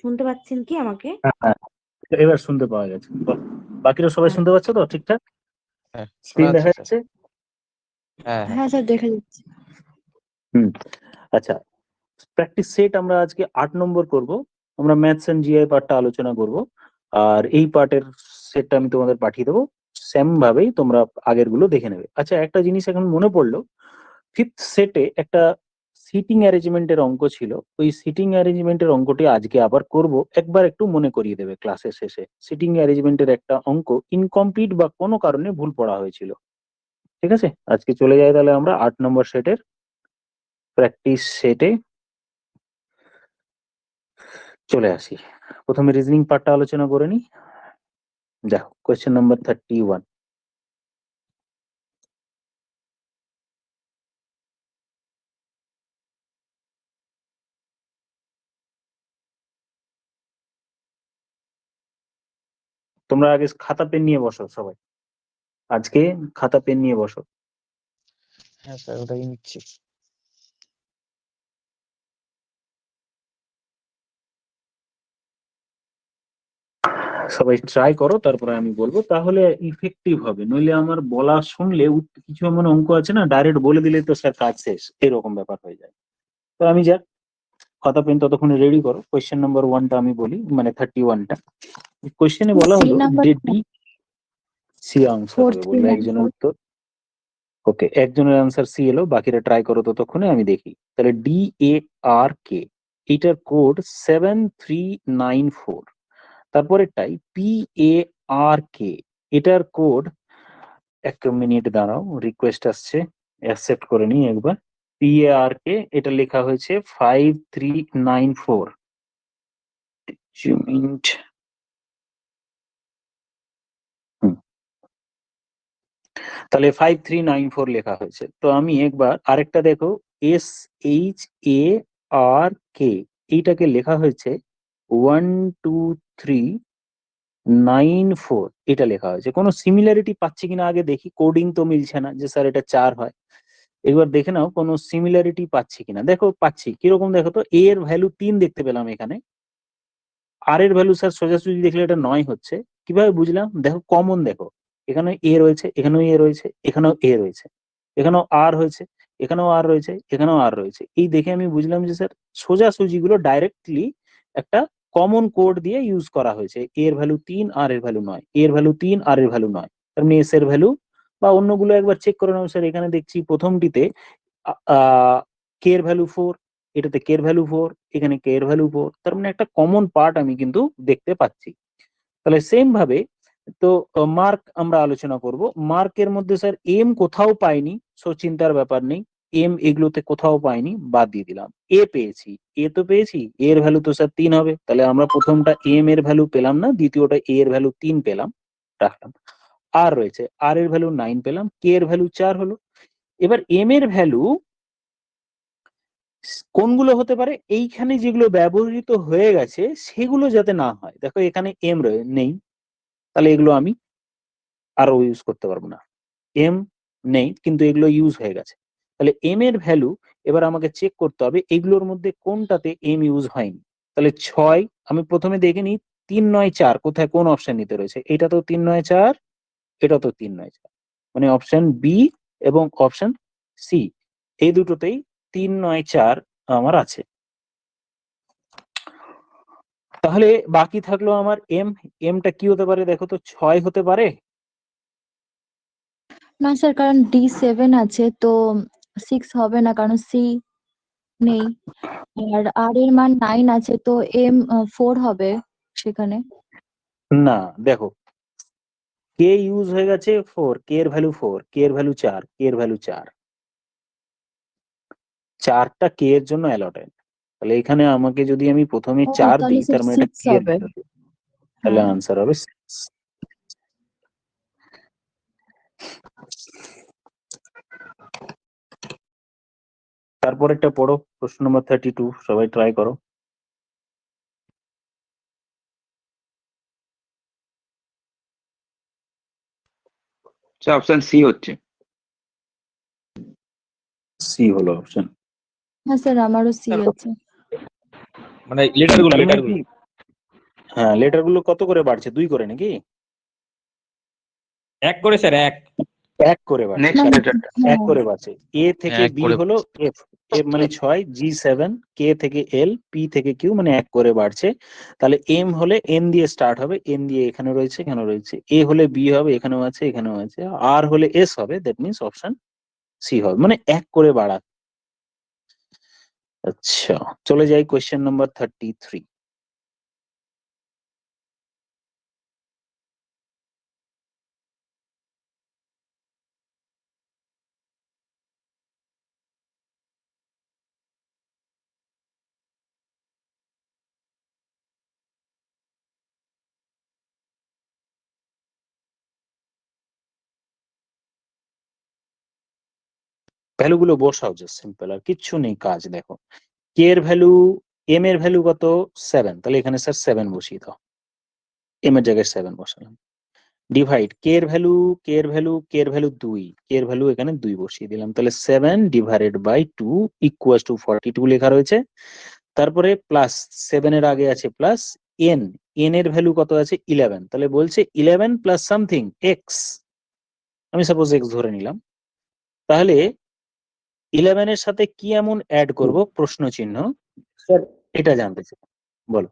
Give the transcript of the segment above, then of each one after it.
শুনতে পাচ্ছেন কি আমাকে? হ্যাঁ হ্যাঁ, এবার শুনতে পাওয়া গেছে। বাকিরা সবাই শুনতে পাচ্ছে তো ঠিকঠাক? হ্যাঁ, শোনা স্ক্রিন দেখা যাচ্ছে স্যার। যাচ্ছে? হ্যাঁ হ্যাঁ হ্যাঁ স্যার, দেখা যাচ্ছে। আচ্ছা, প্র্যাকটিস সেট আমরা আজকে 8 নম্বর করব। আমরা ম্যাথস এন্ড জিআই পার্টটা আলোচনা করব, আর এই পার্টের সেটটা আমি তোমাদের পাঠিয়ে দেবো। সেম ভাবেই তোমরা আগের গুলো দেখে নেবে। আচ্ছা, একটা জিনিস এখন মনে পড়লো, ফিফথ সেটে একটা সিটিং অ্যারেঞ্জমেন্টের অঙ্ক ছিল। ওই সিটিং অ্যারেঞ্জমেন্টের অঙ্কটি আজকে আবার করব, একবার একটু মনে করিয়ে দেবে ক্লাসের শেষে। সিটিং অ্যারেঞ্জমেন্টের একটা অঙ্ক ইনকমপ্লিট বা কোনো কারণে ভুল পড়া হয়েছিল। ঠিক আছে, আজকে চলে যাই তাহলে আমরা 8 নম্বর সেটের প্র্যাকটিস সেটে চলে আসি। প্রথমে রিজনিং পার্টটা আলোচনা করে নি। দেখো কোয়েশ্চেন নাম্বার 31। তোমরা আগে খাতা পেন নিয়ে বসো সবাই, আজকে খাতা পেন নিয়ে বসো। হ্যাঁ স্যার, ওটাই নিচ্ছি। সবাই ট্রাই করো, তারপরে আমি বলবো, তাহলে ইফেক্টিভ হবে। নইলে আমার বলা শুনলে কিছু এমন অঙ্ক আছে না, ডাইরেক্ট বলে দিলে তো স্যার কাজ শেষ, এরকম ব্যাপার হয়ে যায়। তো আমি যাক, খাতা পেন ততক্ষণে রেডি করো। কোয়েশ্চেন নাম্বার 1টা আমি বলি, মানে 31টা। কোয়েশ্চেনে বলা সি হলো নাম্বার যে ডি, সি আনসার হবে বললো একজনের 4394। উত্তর। ওকে, একজনের আনসার সি এলো, বাকিরা ট্রাই করো ততক্ষণে, আমি দেখি। তাহলে ডি এ আর কে, এটার কোড 7394। তারপরেরটাই পি এ আর কে, এটার কোড, এক মিনিট দাঁড়াও, রিকোয়েস্ট আসছে, অ্যাকসেপ্ট করে নিই একবার। পি এ আর কে, এটা লেখা হয়েছে 5394। মিনিট। তাহলে 5394 লেখা হয়েছে। তো আমি একবার আরেকটা দেখো, SHARK, এইটাকে লেখা হয়েছে 12394, এটা লেখা হয়েছে। কোনো সিমিলারিটি পাচ্ছি কিনা আগে দেখি। কোডিং তো মিলছে না যে স্যার এটা 4 হয়। একবার দেখে নাও কোনো সিমিলারিটি পাচ্ছি কিনা। দেখো পাচ্ছি, কিরকম দেখো তো, এ এর ভ্যালু 3 দেখতে পেলাম এখানে, আর এর ভ্যালু স্যার সোজাসুজি দেখলে এটা 9 হচ্ছে। কিভাবে বুঝলাম? দেখো কমন দেখো, এখানে এ রয়েছে, এখানেও এ রয়েছে, এখানেও এ রয়েছে, এখানেও আর হয়েছে, এখানেও আর রয়েছে, এখানেও আর রয়েছে। এই দেখে আমি বুঝলাম যে স্যার সোজাসুজি গুলো ডাইরেক্টলি একটা কমন কোড দিয়ে ইউজ করা হয়েছে। এর ভ্যালু 3, আর এর ভ্যালু 9, এর ভ্যালু 3, আর এর ভ্যালু 9। তার মানে এস এর ভ্যালু, বা অন্যগুলো একবার চেক করে নাও স্যার। এখানে দেখছি প্রথমটিতে কে এর ভ্যালু 4, এটাতে কে এর ভ্যালু 4, এখানে কে এর ভ্যালু 4। তার মানে একটা কমন পার্ট আমি কিন্তু দেখতে পাচ্ছি। তাহলে সেম ভাবে তো মার্ক আমরা আলোচনা করব। মার্কের মধ্যে স্যার এম কোথাও পাইনি, সো চিন্তার ব্যাপার নেই। এম এগুলোতে কোথাও পাইনি, বাদ দিয়ে দিলাম। এ পেয়েছি, এ তো পেয়েছি, এর ভ্যালু তো স্যার 3 হবে। তাহলে আমরা প্রথমটা এম এর ভ্যালু পেলাম না, দ্বিতীয়টা এ এর ভ্যালু 3 পেলাম, রাখলাম। আর রয়েছে, আর এর ভ্যালু 9 পেলাম, কে এর ভ্যালু 4 হলো। এবার এম এর ভ্যালু কোনগুলো হতে পারে, এইখানে যেগুলো ব্যবহৃত হয়ে গেছে সেগুলো যাতে না হয়। দেখো এখানে এম নেই, তাহলে এগুলো আমি আরো ইউজ করতে পারবো না। এম নেই, কিন্তু এগুলো ইউজ হয়ে গেছে। তাহলে এম এর ভ্যালু এবার আমাকে চেক করতে হবে এগুলোর মধ্যে কোনটাতে এম ইউজ হয়নি। তাহলে 6 আমি প্রথমে দেখে নিই, 394 কোথায়, কোন অপশন নিতে রয়েছে। এটা তো 394, এটা তো 394, মানে অপশন বি এবং অপশন সি, এই দুটোতেই 394 আমার আছে। তাহলে বাকি থাকলো আমার এম। এমটা কি হতে পারে দেখো তো, 6 হতে পারে? না স্যার, কারণ D7 আছে তো 6 হবে না, কারণ সি নেই। আর আর এর মান 9 আছে তো এম 4 হবে সেখানে। না, দেখো কে ইউজ হয়ে গেছে 4, কে এর ভ্যালু 4, কে এর ভ্যালু 4, কে এর ভ্যালু 4, 4টা কে এর জন্য অ্যালটেড। তাহলে এখানে আমাকে যদি আমি প্রথমে ও 4 তাহলে দিই, স্যার তার মানে এটা 6 কে এর হবে। ভ্যালু, তাহলে হ্যাঁ। আনসার হবে 6। তারপরেরটা পড়ো, প্রশ্ন নম্বর 32, সবাই ট্রাই করো। অপশন সি হচ্ছে। সি হলো অপশন। হ্যাঁ স্যার, আমারও সি স্যার, আছে। মানে লেটার গুলো তার মানে লেটার কি গুলো হ্যাঁ, লেটার গুলো কত করে বাড়ছে? 2 করে নাকি? 1 করে স্যার, 1 1 করে বাড়ছে। নেক্সট না, লেটারটা 1 হ্যাঁ, করে বাড়ছে। এ থেকে 1 বি করে হলো এফ, এফ মানে 6, জি 7, কে থেকে এল, পি থেকে কিউ, মানে 1 করে বাড়ছে। তাহলে এম হলে এন দিয়ে স্টার্ট হবে, এন দিয়ে এখানে রয়েছে, এখানে রয়েছে। এ হলে বি হবে, এখানেও আছে, এখানেও আছে। আর হলে এস হবে, দ্যাট মিনস অপশন সি হবে, মানে 1 করে বাড়া। আচ্ছা, চলে যাই কোয়েশ্চেন নাম্বার 33। ভ্যালু গুলো বসাও, জাস্ট সিম্পল, আর কিচ্ছু নেই কাজ। দেখো, কে এর ভ্যালু, এম এর ভ্যালু কত? 7, তাহলে এখানে স্যার 7 বসিয়ে দাও, এম এর জায়গায় 7 বসালাম। ডিভাইড কে এর ভ্যালু, কে এর ভ্যালু, কে এর ভ্যালু 2, কে এর ভ্যালু এখানে 2 বসিয়ে দিলাম। তাহলে 7 ডিভাইডেড বাই 2 ইকুয়াল টু 42 লেখা রয়েছে। তারপরে প্লাস 7 এর আগে আছে প্লাস এন, এন এর ভ্যালু কত আছে? 11, তাহলে বলছে 11 প্লাস সামথিং এক্স, আমি সাপোজ এক্স ধরে নিলাম। তাহলে 11 এর সাথে কি এমন অ্যাড করব, প্রশ্ন চিহ্ন, স্যার এটা জানতে চাই, বলো।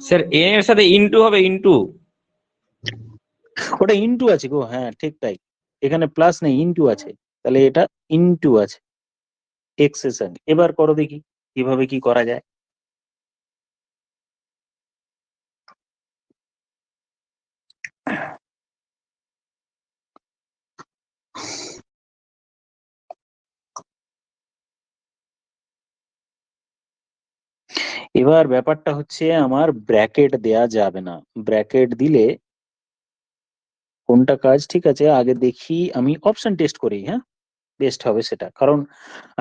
স্যার n এর সাথে ইনটু হবে, ইনটু। ওটা ইনটু আছে গো, হ্যাঁ ঠিক তাই, এখানে প্লাস নেই, ইনটু আছে, তাহলে এটা ইনটু আছে এক্স এর সঙ্গে। এবার করো দেখি কিভাবে কি করা যায়। এবার ব্যাপারটা হচ্ছে আমার ব্র্যাকেট দেয়া যাবে না, ব্র্যাকেট দিলে কোনটা কাজ, ঠিক আছে আগে দেখি আমি অপশন টেস্ট করি, হ্যাঁ বেস্ট হবে সেটা। কারণ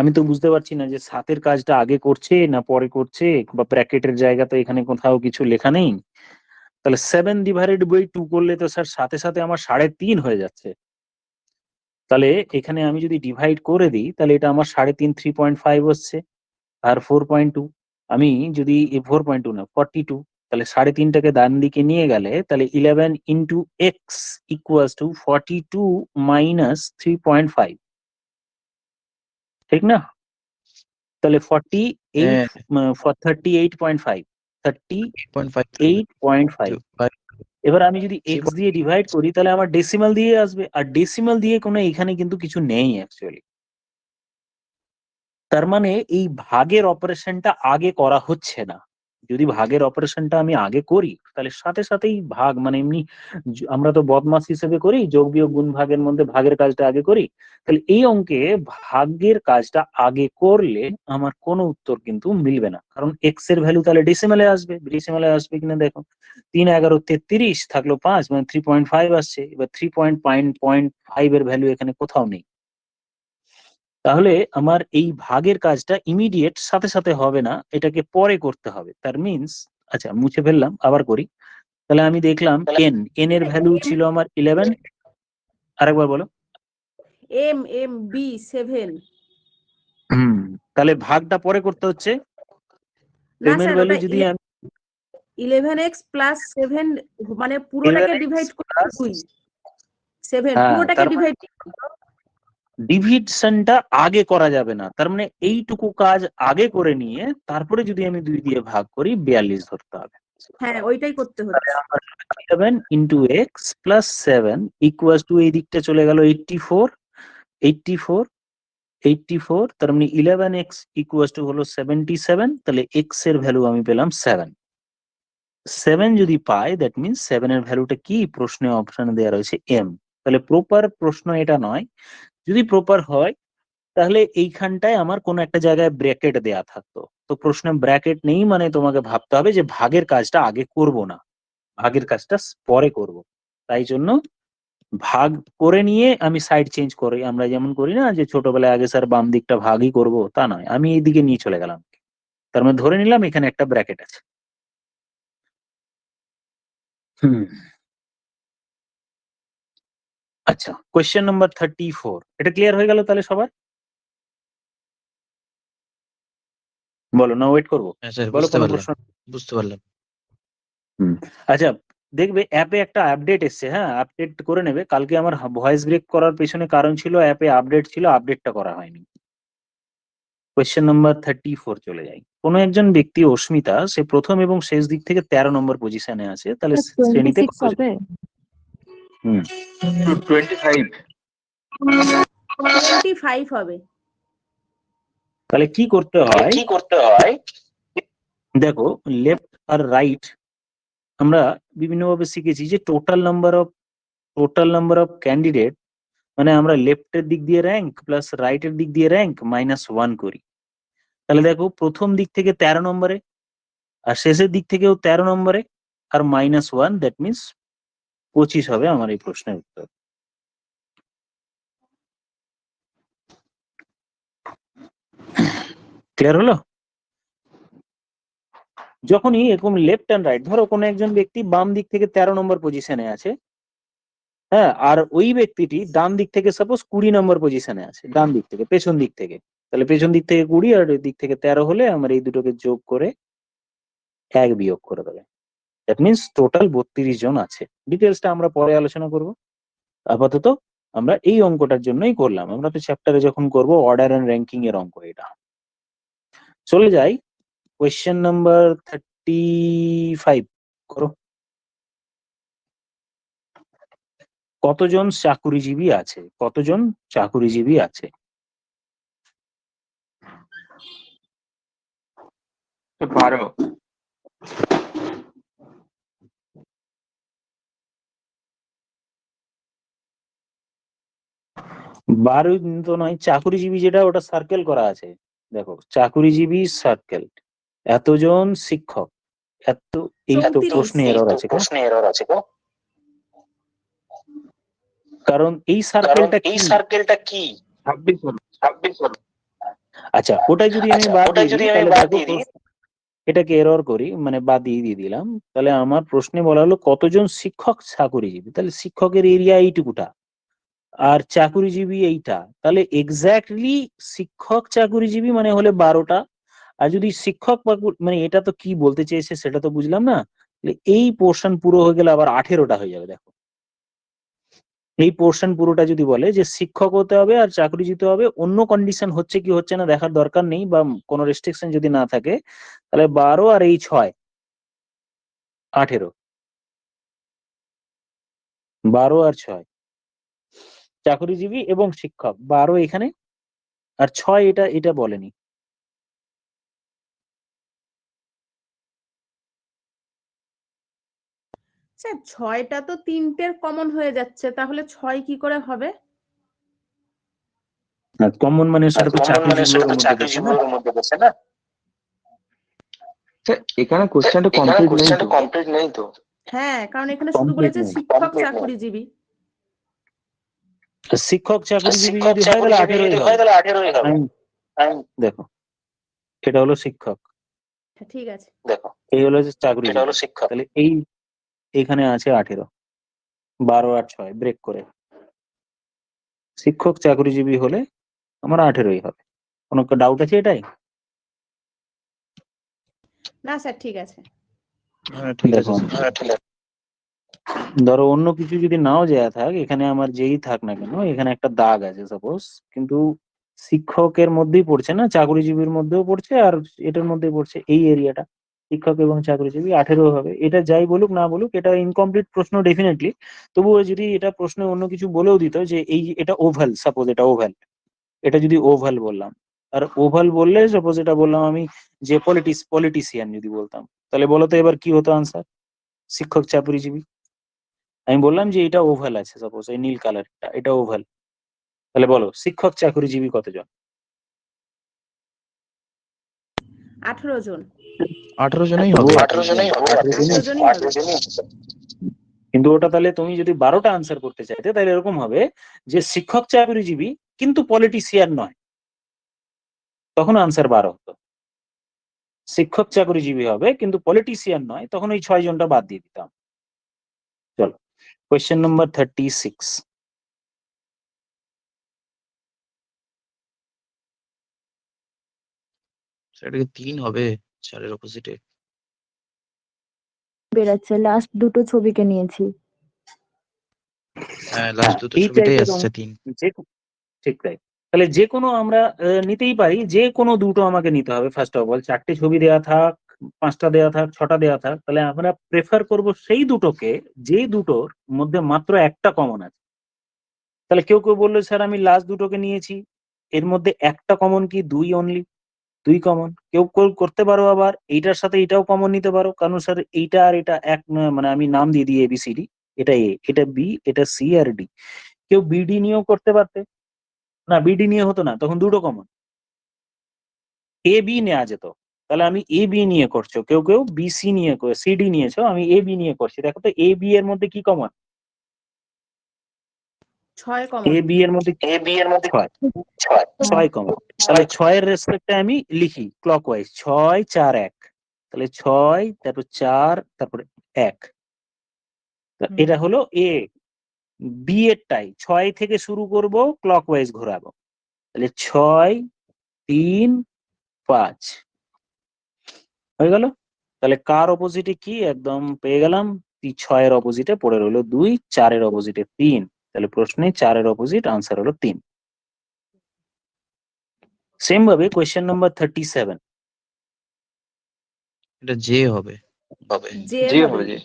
আমি তো বুঝতে পারছি না যে 7 কাজটা আগে করছে না পরে করছে, বা ব্র্যাকেটের জায়গা তো এখানে কোথাও কিছু লেখা নেই। তাহলে 7 ডিভাইডেড বাই 2 করলে তো স্যার সাথে সাথে আমার 3.5 হয়ে যাচ্ছে। তাহলে এখানে আমি যদি ডিভাইড করে দিই তাহলে এটা আমার 3.5, 3.5 হচ্ছে। আর 4.2, আমি যদি 4.2 না 42, তাহলে 3.5টাকে ডান দিকে নিয়ে গেলে তাহলে 11 into x equals to 42 minus 3.5, ঠিক না? তাহলে 48, 38.5, 38.5। এবার আমি যদি এক্স দিয়ে ডিভাইড করি তাহলে আমার ডেসিমাল দিয়ে আসবে, আর ডেসিমাল দিয়ে কোনো এখানে কিন্তু কিছু নেই অ্যাকচুয়ালি। তার মানে এই ভাগের অপারেশনটা আগে করা হচ্ছে না। যদি ভাগের অপারেশনটা আমি আগে করি তাহলে সাথে সাথেই ভাগ, মানে এমনি আমরা তো বদমাস হিসেবে করি, যোগ বিয়োগ গুণ ভাগের মধ্যে ভাগের কাজটা আগে করি। তাহলে এই অঙ্কে ভাগের কাজটা আগে করলে আমার কোনো উত্তর কিন্তু মিলবে না, কারণ এক্স এর ভ্যালু তাহলে ডেসিমালে আসবে, ডেসিমালে আসবে কিনা দেখো, 3 11 33 থাকলো 5, মানে 3.5 আসছে। এবার 3.5 এর ভ্যালু এখানে কোথাও নেই। তাহলে আমার এই ভাগের কাজটা ইমিডিয়েট সাথে সাথে হবে না, এটাকে পরে করতে হবে। তার মিন্স, আচ্ছা মুছে ফেললাম, আবার করি। তাহলে আমি দেখলাম এন, এন এর ভ্যালু ছিল আমার 11, আরেকবার বলো। M M B 7। তাহলে ভাগটা পরে করতে হচ্ছে। না এম এর স্যার, ভ্যালু ওটা যদি আমি 11x প্লাস 7, মানে পুরোটাকে 11x ডিভাইড করে plus 2, 7 হ্যাঁ, পুরোটাকে তার ডিভাইড। ডিভিশনটা আগে করা যাবে না, তার মানে এইটুকু কাজ আগে করে নিয়ে তারপরে যদি আমি 2 দিয়ে ভাগ করি 42 ধরতে হবে। হ্যাঁ, ওইটাই করতে হচ্ছে। 11 into x plus 7 equal to, এই দিকটা চলে গেল 84, 84, 84, তার মানে 11x ইকুয়াল টু হলো 77, তাহলে এক্স এর ভ্যালু আমি পেলাম 7। 7 যদি পাই দ্যাট মিনস 7 এর ভ্যালুটা কি, প্রশ্নে অপশনে দেওয়া রয়েছে এম। তাহলে প্রপার প্রশ্ন এটা নয়, যদি প্রপার হয় তাহলে এইখানটায় আমার কোনো একটা জায়গায় ব্র্যাকেট দেয়া থাকতো। তো প্রশ্নে ব্র্যাকেট নেই, মানে তোমাকে ভাবতে হবে যে ভাগের কাজটা আগে করব না, ভাগের কাজটা পরে করব। তাই জন্য ভাগ করে নিয়ে আমি সাইড চেঞ্জ করি, আমরা যেমন করি না যে ছোটবেলায় আগে স্যার বাম দিকটা ভাগই করব, তা নয়, আমি এইদিকে নিয়ে চলে গেলাম। তার মানে ধরে নিলাম এখানে একটা ব্র্যাকেট আছে। হুম, আচ্ছা কোয়েশ্চেন নাম্বার 34, এটা ক্লিয়ার হয়ে গেল তাহলে সবার? বলো না, ওয়েট করবো? হ্যাঁ স্যার, বলো বুঝতে কোনো পারলাম প্রশ্ন? বুঝতে পারলাম। আচ্ছা, দেখবে অ্যাপে একটা আপডেট এসছে, হ্যাঁ আপডেট করে নেবে। কালকে আমার ভয়েস ব্রেক করার পেছনে কারণ ছিল অ্যাপে আপডেট ছিল, আপডেটটা করা হয়নি। কোয়েশ্চেন নাম্বার 34 চলে যাই। কোনো একজন ব্যক্তি অস্মিতা, সে প্রথম এবং শেষ দিক থেকে 13 নম্বর পজিশনে আছে, তাহলে শ্রেণীতে 26 কতজন? হবে। হুম 25 25 হবে। তাহলে কি করতে হয়? দেখো, লেফট আর রাইট আমরা বিভিন্নভাবে শিখেছি যে টোটাল নাম্বার অফ ক্যান্ডিডেট, মানে আমরা লেফটের দিক দিয়ে র্যাঙ্ক প্লাস রাইটের দিক দিয়ে র্যাঙ্ক -1 করি। তাহলে দেখো, প্রথম দিক থেকে 13 নম্বরে আর শেষের দিক থেকেও 13 নম্বরে আর -1, দ্যাট মিনস 25 হবে আমার এই প্রশ্নের উত্তর। ক্লিয়ার হলো? যখনই এরকম লেফট অ্যান্ড রাইট, ধরো কোনো একজন ব্যক্তি বাম দিক থেকে 13 নম্বর পজিশনে আছে, হ্যাঁ, আর ওই ব্যক্তিটি ডান দিক থেকে সাপোজ 20 নম্বর পজিশনে আছে, ডান দিক থেকে পেছন দিক থেকে, তাহলে পেছন দিক থেকে 20 আর দিক থেকে 13 হলে আমার এই দুটোকে যোগ করে 1 বিয়োগ করে দেবে। দ্যাট মিনস টোটাল 32 জন আছে। ডিটেলসটা আমরা পরে আলোচনা করব, আপাতত আমরা এই অঙ্কটার জন্যই করলাম। আমরা তো চ্যাপ্টারে যখন করব অর্ডার এন্ড র্যাঙ্কিং এর অঙ্ক এটা। চলে যাই কোয়েশ্চেন নাম্বার 35 করো। কতজন চাকুরিজীবী আছে? 12 12 তো নয়, চাকুরিজীবী যেটা ওটা সার্কেল করা আছে, দেখো চাকুরিজীবী সার্কেল, এতজন শিক্ষক, এত, এই তো 34 প্রশ্নে এরর আছে গো। কারণ এই সার্কেলটা কি? 26 হলো। আচ্ছা, ওটাই যদি আমি বাদ দিয়ে দিই তাহলে দেখো এটাকে এরর করি, মানে বাদ দিয়ে দিলাম, তাহলে আমার প্রশ্নে বলা হলো কতজন শিক্ষক চাকুরিজীবী, তাহলে শিক্ষকের এরিয়া এইটুকুটা আর চাকুরিজীবী এইটা, তাহলে এক্স্যাক্টলি শিক্ষক চাকুরিজীবী মানে হলে 12টা। আর যদি শিক্ষক মানে এটা তো কি বলতে চেয়েছে সেটা তো বুঝলাম না, তাহলে এই পোর্শন পুরো হয়ে গেলে আবার 18টা হয়ে যাবে। দেখো, এই পোর্শন পুরোটা যদি বলে যে শিক্ষক হতে হবে আর চাকরিজীবী হতে হবে, অন্য কন্ডিশন হচ্ছে কি হচ্ছে না দেখার দরকার নেই, বা কোনো রেস্ট্রিকশন যদি না থাকে, তাহলে 12 আর এই 6 18, 12 আর 6 চাকরিজীবী এবং শিক্ষক, 12 এখানে আর 6 এটা বলেনি। স্যার 6টা তো 3টের কমন হয়ে যাচ্ছে, তাহলে 6 কি করে হবে? কমন মানে সেটা তো চাকরিজীবীর মধ্যে পড়ছে না। স্যার এখানে কোশ্চেনটা কমপ্লিট নেই তো। হ্যাঁ, কারণ এখানে শুধু Complete বলেছে নেই। শিক্ষক চাকুরিজীবী। শিক্ষক চাকরিজীবী যদি হয় তাহলে 18ই হবে। দেখো, এটা হলো শিক্ষক, হ্যাঁ, ঠিক আছে। এই হলো যে চাকরিজীবী, তাহলে এইখানে আছে 18, 12 আর 6 ব্রেক করে শিক্ষক চাকরিজীবী হলে আমার 18ই হবে। কোনো ডাউট আছে এটাই? না স্যার, ঠিক আছে। হ্যাঁ ঠিক আছে দেখো, স্যার। ধরো অন্য কিছু যদি নাও দেয়া থাক, এখানে আমার যেই থাক না কেন, এখানে একটা দাগ আছে সাপোজ, কিন্তু শিক্ষকের মধ্যেই পড়ছে না, চাকরিজীবীর মধ্যেও পড়ছে আর এটার মধ্যে পড়ছে, এই এরিয়াটা শিক্ষক এবং চাকরিজীবী 18 হবে। এটা যাই বলুক না বলুক, এটা ইনকমপ্লিট প্রশ্ন ডেফিনেটলি। তবুও যদি এটা প্রশ্নে অন্য কিছু বলেও দিত যে এই এটা ওভাল, সাপোজ এটা ওভাল, এটা যদি ওভাল বললাম, আর ওভাল বললে সাপোজ এটা বললাম আমি যে পলিটিশিয়ান যদি বলতাম, তাহলে বলো তো এবার কি হতো আনসার? শিক্ষক চাকরিজীবী। আমি বললাম যে এটা ওভাল আছে, সাপোজ এই নীল কালারটা এটা ওভাল, তাহলে বলো শিক্ষক চাকরিজীবী কতজন? 18 জন। 18 জনেই হবে। 18 জনই হবে। 18 জনই হবে। কিন্তু ওটা তাহলে তুমি যদি 12টা আনসার করতে চাইতে তাহলে এরকম হবে যে শিক্ষক চাকরিজীবী কিন্তু পলিটিশিয়ান নয়, তখন আনসার 12 হতো। শিক্ষক চাকরিজীবী হবে কিন্তু পলিটিশিয়ান নয়, তখন ওই 6 জনটা বাদ দিয়ে দিতাম। চলো, কোয়েশ্চেন নাম্বার 36। এটা কি 3 হবে 4-এর অপোজিটে? বেরাচ্ছে, লাস্ট দুটো ছবিকে নিয়েছি। হ্যাঁ, লাস্ট দুটো এই ছবিটাই টাইপের আসছে 3। ঠিক তাই। তাহলে যে কোনো আমরা নিতেই পারি, যে কোনো দুটো আমাকে নিতে হবে ফার্স্ট অফ অল। 4টে ছবি দেওয়া থাক, 5টা দেওয়া থাক, 6টা দেওয়া থাক, তাহলে আমরা প্রেফার করব সেই দুটোকে যে দুটোর মধ্যে মাত্র একটা কমন আছে। তাহলে কেউ কেউ বললো স্যার আমি লাস্ট দুটোকে নিয়েছি, এর মধ্যে একটা কমন কি? 2 অনলি, 2 কমন। কেউ কেউ করতে পারো আবার এইটার সাথে এটাও কমন নিতে পারো, কারণ স্যার এইটা আর এটা এক মানে আমি নাম দিয়ে দিই ABCD, এটা A, এটা B, এটা C আর D। কেউ BD নিয়েও করতে পারতে, না BD নিয়ে হতো না, তখন দুটো কমন, AB নেওয়া যেত। তাহলে আমি AB নিয়ে করছো, কেউ কেউ BC নিয়ে CD নিয়েছো, আমি AB নিয়ে করছি। দেখো তো AB এর মধ্যে কি কমন? 6 কমন। AB এর মধ্যে 6 কমন। তাহলে 6 এর রেসপেক্টে আমি লিখি ক্লকওয়াইজ, 6 4 1। তাহলে 6 তারপর 4 তারপর 1। এটা হলো A। B এরটাই 6 থেকে শুরু করব, ক্লকওয়াইজ ঘোরাবো। তাহলে 6 3 5 হয়ে গেল। তাহলে কার অপোজিটে কি একদম পেয়ে গেলাম? 6 এর অপোজিটে পড়ে রইলো 2, 4 এর অপোজিটে 3। তাহলে প্রশ্নে 4 এর অপোজিট আনসার হলো 3। সেম ভাবে কোয়েশ্চেন নাম্বার 37। এটা জে হবে। জে জি হবে। হবে জি।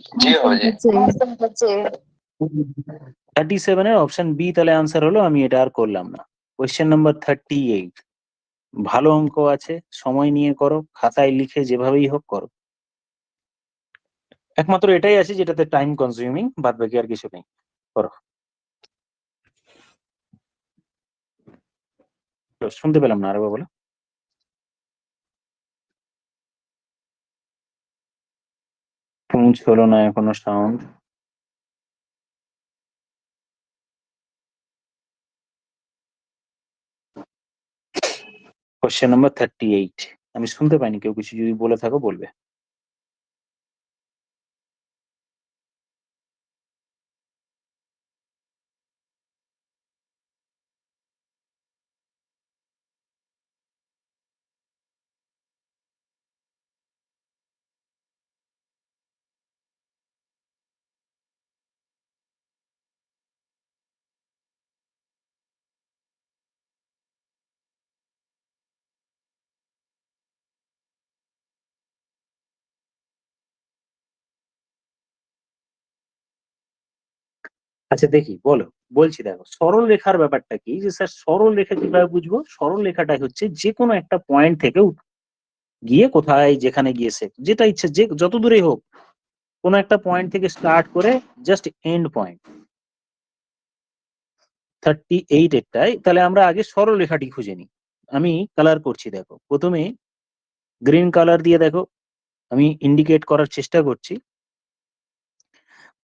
হচ্ছে 37 এর অপশন বি তাহলে আনসার হলো। আমি এটা আর করলাম না। Question number 38। ভালো অঙ্ক আছে, সময় নিয়ে করো, খাতায় লিখে যেভাবেই হোক করো। একমাত্র এটাই আছে যেটাতে টাইম কনজিউমিং, বাদ বাকি আর কিছু নেই। করো। শুনতে পেলাম না, আরেকবার বলো। পৌঁছলো না এখনো সাউন্ড। কোয়েশ্চেন নাম্বার 38 আমি শুনতে পাইনি, কেউ কিছু যদি বলে থাকো বলবে। আচ্ছা দেখি, বলো। বলছি দেখো, সরল রেখার ব্যাপারটা কি, যে স্যার সরল রেখা কিভাবে বুঝবো? সরল রেখাটা হচ্ছে যে কোনো একটা পয়েন্ট থেকে গিয়ে কোথায় যেখানে গিয়েছে, যেটা ইচ্ছে যে যত দূরেই হোক, কোনো একটা পয়েন্ট থেকে স্টার্ট করে জাস্ট এন্ড পয়েন্ট। 38 এরটাই তাহলে আমরা আগে সরল রেখাটি খুঁজে নিই। আমি কালার করছি, দেখো প্রথমে গ্রিন কালার দিয়ে দেখো আমি ইন্ডিকেট করার চেষ্টা করছি,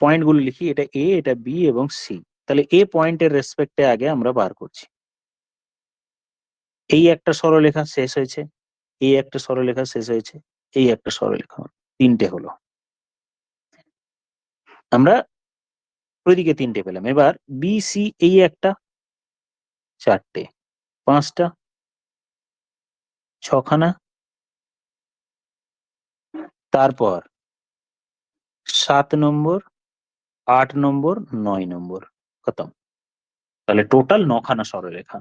পয়েন্টগুলো লিখি, এটা A, এটা B এবং C। তাহলে A পয়েন্টের রেসপেক্টে আগে আমরা বার করছি। এই একটা সরলরেখা শেষ হয়েছে, এই একটা সরলরেখা শেষ হয়েছে, এই একটা সরলরেখা, 3টে হলো। আমরা ওইদিকে 3টে পেলাম। এবার BC এই একটা, 4টে, 5টা, 6খানা, তারপর 7 নম্বর, 8 নম্বর, 9 নম্বর, খতম। তাহলে টোটাল 9খানা সরলরেখা।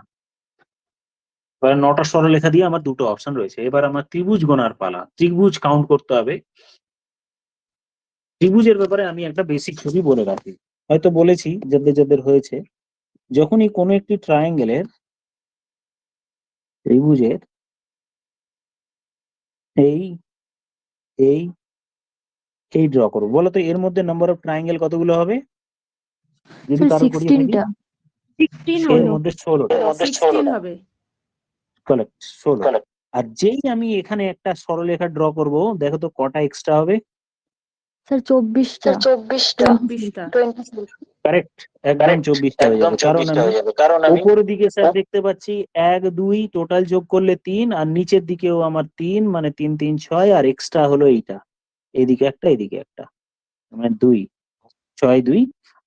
এবার 9টা সরলরেখা দিয়ে আমার দুটো অপশন রয়েছে। এবার আমার ত্রিভুজ গোনার পালা, ত্রিভুজ কাউন্ট করতে হবে। ত্রিভুজের ব্যাপারে আমি একটা বেসিক ছবি বলে রাখি, হয়তো বলেছি যাদের যাদের হয়েছে। যখনই কোনো একটি ট্রায়াঙ্গেলের ত্রিভুজের এই এই এই ড্র করবো, বলো তো এর মধ্যে নাম্বার অফ ট্রায়াঙ্গেল কতগুলো হবে? যদি স্যার কারো করিয়ে থাকি, 16টা। 16 এর হলো। মধ্যে 16টা। 16 হবে। কারেক্ট, 16। আর যেই আমি এখানে একটা সরলরেখা ড্র করব, দেখো তো কটা এক্সট্রা হবে? স্যার 24টা। 24টা। কারেক্ট, একদম 24টা হয়ে যাবে। কারণ আমি উপরের দিকে স্যার দেখতে পাচ্ছি 1 2 টোটাল যোগ করলে 3, আর নিচের দিকেও আমার 3, মানে 3 3 6, আর এক্সট্রা হলো এইটা, এইদিকে একটা এদিকে একটা, মানে 2 6 2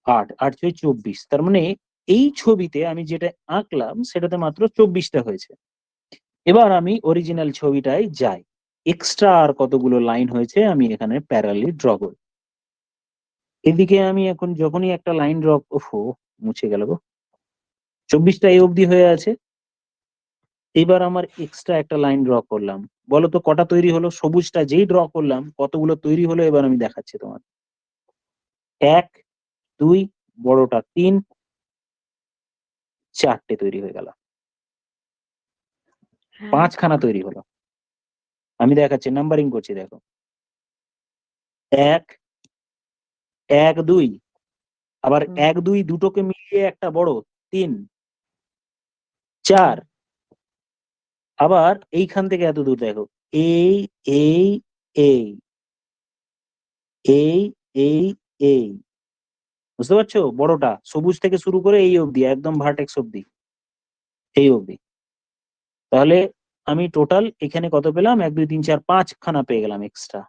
8 8 6 24। তার মানে এই ছবিতে আমি যেটা আঁকলাম সেটাতে মাত্র 24টা হয়েছে। এবার আমি অরিজিনাল ছবিটায় যাই, এক্সট্রা আর কতগুলো লাইন হয়েছে আমি এখানে প্যারালি ড্র করি। এদিকে আমি এখন যখনই একটা লাইন ড্র, ওহো মুছে গেল গো, 24টা এই অবধি হয়ে আছে। এবার আমার এক্সট্রা একটা লাইন ড্র করলাম, বলো তো কটা তৈরি হলো? সবুজটা যেই ড্র করলাম কতগুলো তৈরি হলো এবার আমি দেখাচ্ছি তোমার। 1 2, বড়টা 3, 4টে তৈরি হয়ে গেল, 5খানা তৈরি হলো। আমি দেখাচ্ছি, নাম্বারিং করছি, দেখো 1 1 2, আবার 1 2 দুটোকে মিলিয়ে একটা বড় 3 4, আবার এইখান থেকে এত দূর দেখো এই এই এই এই এই এই, বুঝতে পারছো? বড়টা সবুজ থেকে শুরু করে এই অবধি, একদম ভার্টেক্স অবধি, এই অবধি। তাহলে আমি টোটাল এখানে কত পেলাম? 1 2 3 4 5খানা পেয়ে গেলাম এক্সট্রা।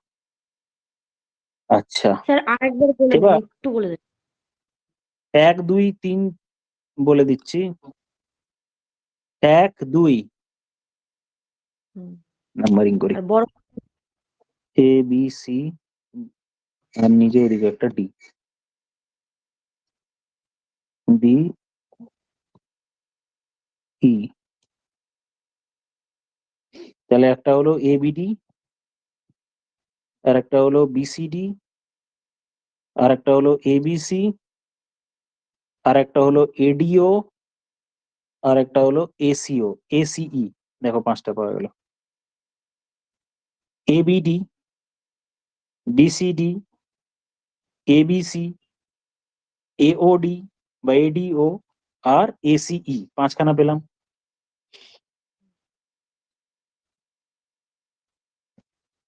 আচ্ছা, স্যার আরেকবার বলে এবার দিন, একটু বলে দিন। 1 2 3 বলে দিচ্ছি, 1 2 হুম। নাম্বারিং করি, আর বড় এ বি সি, আর নিচে এদিকে একটা ডি, ডি ই। তাহলে একটা হলো এবিডি, আর একটা হলো বিসিডি, আর একটা হলো এবিসি, আর একটা হলো এডিও, আর একটা হলো এসিও এসিই। দেখো 5টা পাওয়া গেল। এবিডি, বিসিডি, এবিসি, এওডি বা এডিও, আর এসিই, 5খানা পেলাম।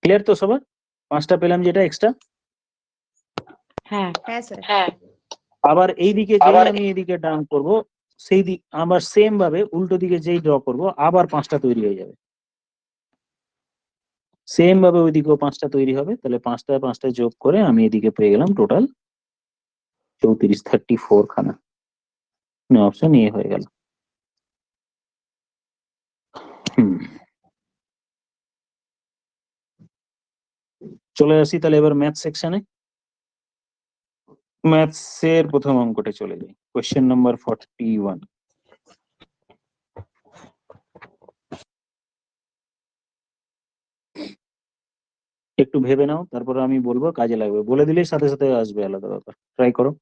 ক্লিয়ার তো সবার? 5টা পেলাম যেটা এক্সট্রা। হ্যাঁ হ্যাঁ স্যার। আবার এইদিকে যেই আমি এদিকে ডান করব, সেই দিক আবার সেম ভাবে উল্টো দিকে যেই ড্র করব আবার 5টা তৈরি হয়ে যাবে, সেম ভাবে ওইদিকেও 5টা তৈরি হবে। তাহলে 5টায় 5টায় যোগ করে আমি এদিকে পেয়ে গেলাম টোটাল 34 34 খানা। অপশন এ হয়ে গেল। চলে আসি তাহলে এবার ম্যাথ সেকশনে। ম্যাথস এর প্রথম অঙ্কটা চলে যাই, কোয়েশ্চেন নাম্বার 41। একটু ভেবে নাও, তারপরে আমি বলবো, কাজে লাগবে। বলে দিলেই সাথে সাথে আসবে, আলাদা ব্যাপার। ট্রাই করো।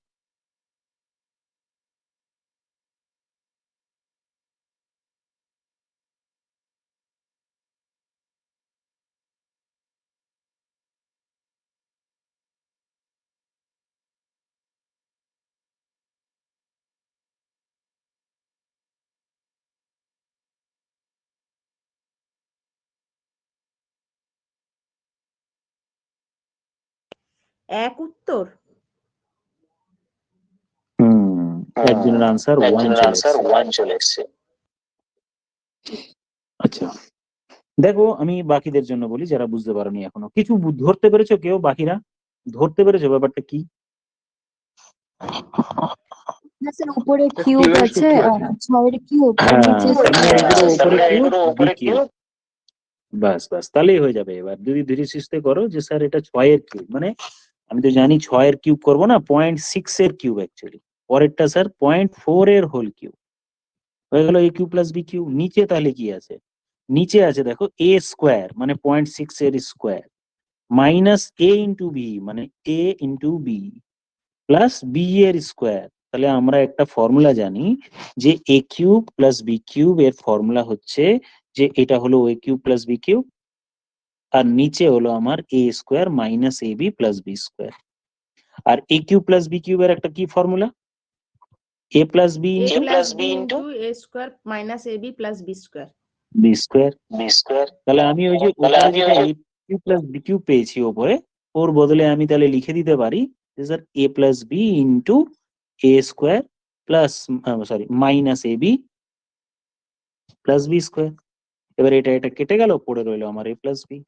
এক উত্তর। একজনের আনসার 1 চলে এসেছে। আচ্ছা, দেখো আমি বাকিদের জন্য বলি যারা বুঝতে পারোনি এখনো। কিছু ধরতে পেরেছো কেউ? বাকিরা ধরতে পেরেছো ব্যাপারটা কি? না স্যার, উপরে স্যার, কিউব কিউবের আছে, সূত্র। 6-এর কিউব, আর নিচে উপরে কিউব, বাস বাস, তাহলেই হয়ে যাবে। এবার যদি ধীরে সুস্থে করো যে স্যার এটা 6-এর কিউব, মানে আমি তো জানি 6-এর কিউব করবো না, 0.6-এর কিউব অ্যাকচুয়ালি। পরেরটা স্যার 0.4-এর হোল কিউব হয়ে গেল, এ কিউব প্লাস বি কিউব। নিচে তাহলে কি আছে? নিচে আছে দেখো এ স্কোয়ার, মানে 0.6-এর স্কোয়ার, মাইনাস এ ইন্টু বি, মানে এ ইন্টু বি, প্লাস বি এর স্কোয়ার। তাহলে আমরা একটা ফর্মুলা জানি যে এ কিউব প্লাস বি কিউব এর ফর্মুলা হচ্ছে যে এটা হলো এ কিউব প্লাস বি কিউব, আর নিচে হলো আমার এ square minus A B plus B square. R A cube plus B কিউবের একটা কি formula? A plus B A into plus B into A square minus A B plus B square. B square. তাহলে আমি ওই যে উপরে যেটা A cube plus B cube পেয়েছি ওপরে, ওর বদলে আমি তাহলে লিখে দিতে পারি যে sir A plus B into A square plus, sorry, minus A B plus B square. এবার এটা এটা কেটে গেল, পড়ে রইলো আমার এ প্লাস বি।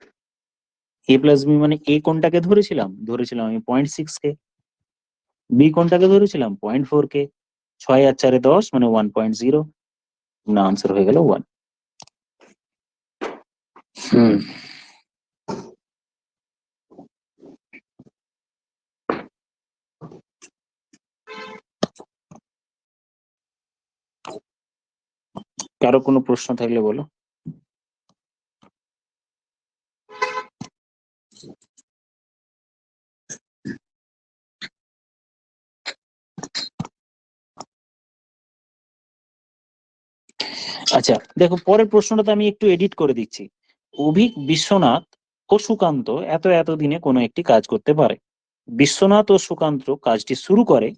এ প্লাস বি মানে এ কোনটাকে ধরেছিলাম? ধরেছিলাম আমি 0.6 কে। বি কোনটাকে ধরেছিলাম? 0.4 কে। 6 আর 4 10, মানে 1.0। না, আনসার হয়ে গেল 1। হুম কারো কোনো প্রশ্ন থাকলে বলো। আচ্ছা দেখো, পরের প্রশ্নটাতে আমি একটু এডিট করে দিচ্ছি। অভিক, বিশ্বনাথ ও সুকান্ত এত এত দিনে কোনো একটি কাজ করতে পারে। বিশ্বনাথ ও সুকান্ত কাজটি শুরু করে,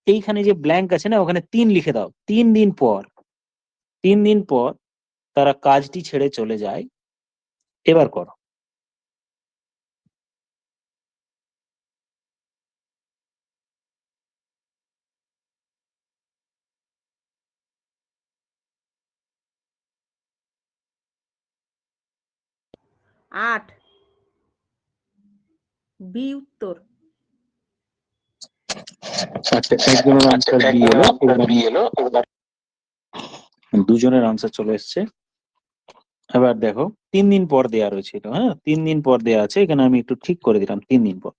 এইখানে যে ব্ল্যাঙ্ক আছে না, ওখানে 3 লিখে দাও। 3 দিন পর, 3 দিন পর তারা কাজটি ছেড়ে চলে যায়। এবার করো। 8 বি উত্তর। আচ্ছা, একজনের আনসার বি এলো, এবার দুজনের আনসার চলে এসছে। এবার দেখো 3 দিন পর দেয়া রয়েছিল, হ্যাঁ 3 দিন পর দেয়া আছে, এখানে আমি একটু ঠিক করে দিলাম 3 দিন পর।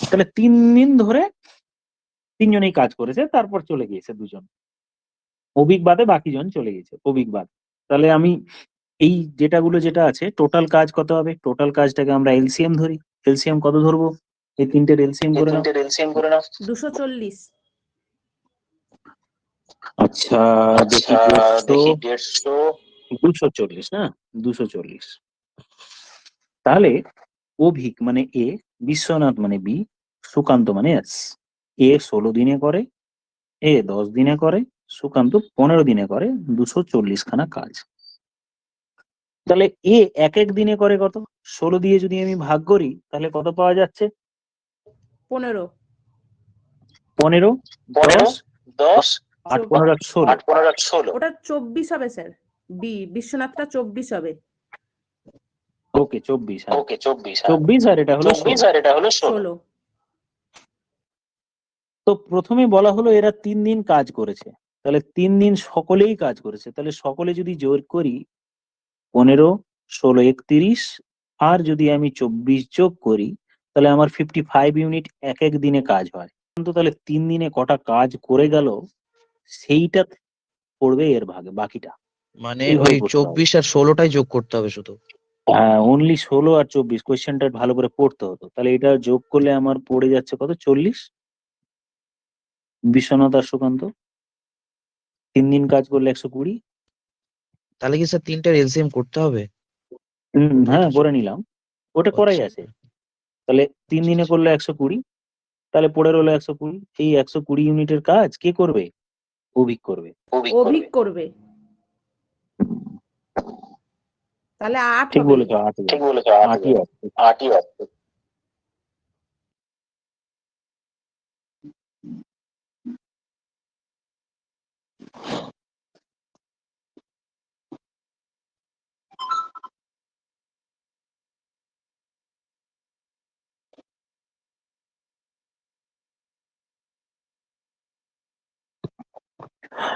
তাহলে 3 দিন ধরে তিনজনেই কাজ করেছে, তারপর চলে গিয়েছে দুজন। অভিক বাদে বাকিজন চলে গেছে, অভিক বাদ। তাহলে আমি এই যেটা আছে, টোটাল কাজ কত হবে? টোটাল কাজটাকে আমরা এলসিএম ধরি। এলসিএম কত ধরবো? এই তিনটের এলসিএম করে নাও। 240। আচ্ছা দেখি, 240 না, 240। তাহলে অভিক মানে এ, বিশ্বনাথ মানে বি, সুকান্ত মানে এস। এ 16 দিনে করে, এ 10 দিনে করে, সুকান্ত 15 দিনে করে 240 খানা কাজ। তাহলে এ এক এক দিনে করে কত? 16 দিয়ে যদি আমি ভাগ করি তাহলে কত পাওয়া যাচ্ছে? 15 15, 10, 8, 15, 16। ওটা 24 হবে স্যার। বি বিশ্বনাথটা 24 হবে। ওকে 24, হ্যাঁ 24, আর এটা হলো 16। তো প্রথমে বলা হলো এরা 3 দিন কাজ করেছে, তাহলে 3 দিন সকলেই কাজ করেছে, তাহলে সকলে যদি জোর করি 15, 16, 31, আর যদি আমি 24 যোগ করি তাহলে আমার 55 ইউনিট এক এক দিনে কাজ হয়। কিন্তু তাহলে 3 দিনে কটা কাজ করে গেল সেইটা পড়বে এর ভাগে, বাকিটা মানে এইভাবে ওই পড়তে হবে। 24 আর 16টাই যোগ করতে হবে শুধু। হ্যাঁ, অনলি 16 আর 24, কোয়েশ্চেনটা ভালো করে পড়তে হতো। তাহলে এটা যোগ করলে আমার পড়ে যাচ্ছে কত? 40। বিশ্বনাথ আর সুকান্ত 3 দিন কাজ করলে 120। তাহলে কি স্যার তিনটার এলসিএম করতে হবে? হ্যাঁ করে নিলাম, ওটা করাই আচ্ছা। আছে। তাহলে 3 দিনে করলে 120, তাহলে পড়ে রইলো 120। এই 120 ইউনিটের কাজ কে করবে? অভিক করবে। অভিক করবে। তাহলে 8 ঠিক হবে। বলেছো, 8ই আসছে।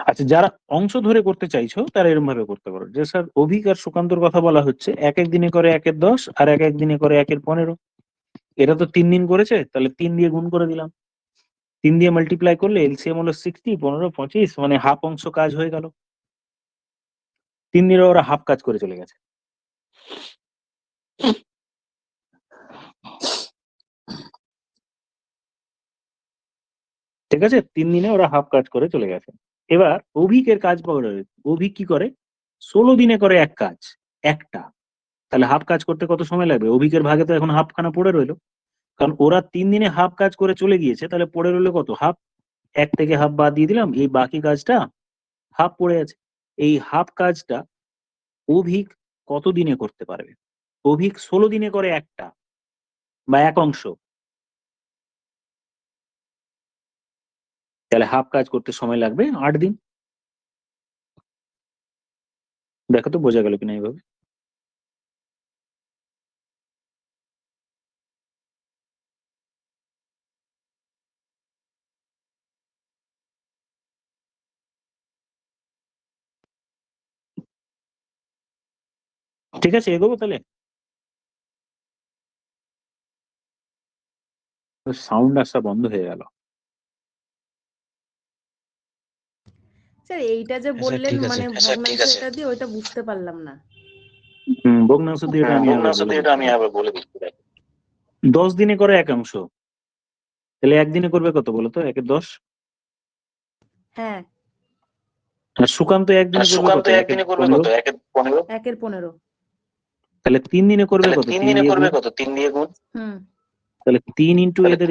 আচ্ছা, যারা অংশ ধরে করতে চাইছো তারা এরকম ভাবে করতে পারো, যে স্যার অভিক আর সুকান্তর কথা বলা হচ্ছে, এক এক দিনে করে 1/10 আর এক এক দিনে করে 1/15। এটা তো 3 দিন করেছে, তাহলে 3 দিয়ে গুণ করে দিলাম। 3 দিয়ে মাল্টিপ্লাই করলে এলসিএম হলো 60, 15, 25, মানে হাফ অংশ কাজ হয়ে গেল। 3 দিনে ওরা হাফ কাজ করে চলে গেছে। ঠিক আছে, 3 দিনে ওরা হাফ কাজ করে চলে গেছে। এবার অভিকের কাজ পড়ে, অভিক কি করে? 16 দিনে করে এক কাজ, একটা। তাহলে হাফ কাজ করতে কত সময় লাগবে? অভিকের ভাগে তো এখন হাফ খানা পড়ে রইলো, কারণ ওরা 3 দিনে হাফ কাজ করে চলে গিয়েছে, তাহলে পড়ে রইলো কত? হাফ। এক থেকে হাফ বাদ দিয়ে দিলাম, এই বাকি কাজটা হাফ পড়ে আছে। এই হাফ কাজটা অভিক কত দিনে করতে পারবে? অভিক 16 দিনে করে একটা বা এক অংশ, তাহলে হাফ কাজ করতে সময় লাগবে 8 দিন। দেখো তো বোঝা গেল কিনা এইভাবে। ঠিক আছে, এগোবো তাহলে। সাউন্ড আসা বন্ধ হয়ে গেল। স্যার এইটা যে স্যার, বললেন ঠিক আছে। মানে ভগ্নাংশ এটা দিয়ে ওইটা বুঝতে পারলাম না। ভগ্নাংশ দিয়ে এটা আমি আবার বলে দিচ্ছি। 10 দিনে করে একাংশ, তাহলে একদিনে করবে কত বলো তো? 1 এর 10। হ্যাঁ, আর সুকান্ত একদিনে করবে কত? 1 এর 15। 1 এর 15। তাহলে 3 দিনে করবে কত? 3 দিয়ে গুণ। হুম, তাহলে 3 ইন্টু এদের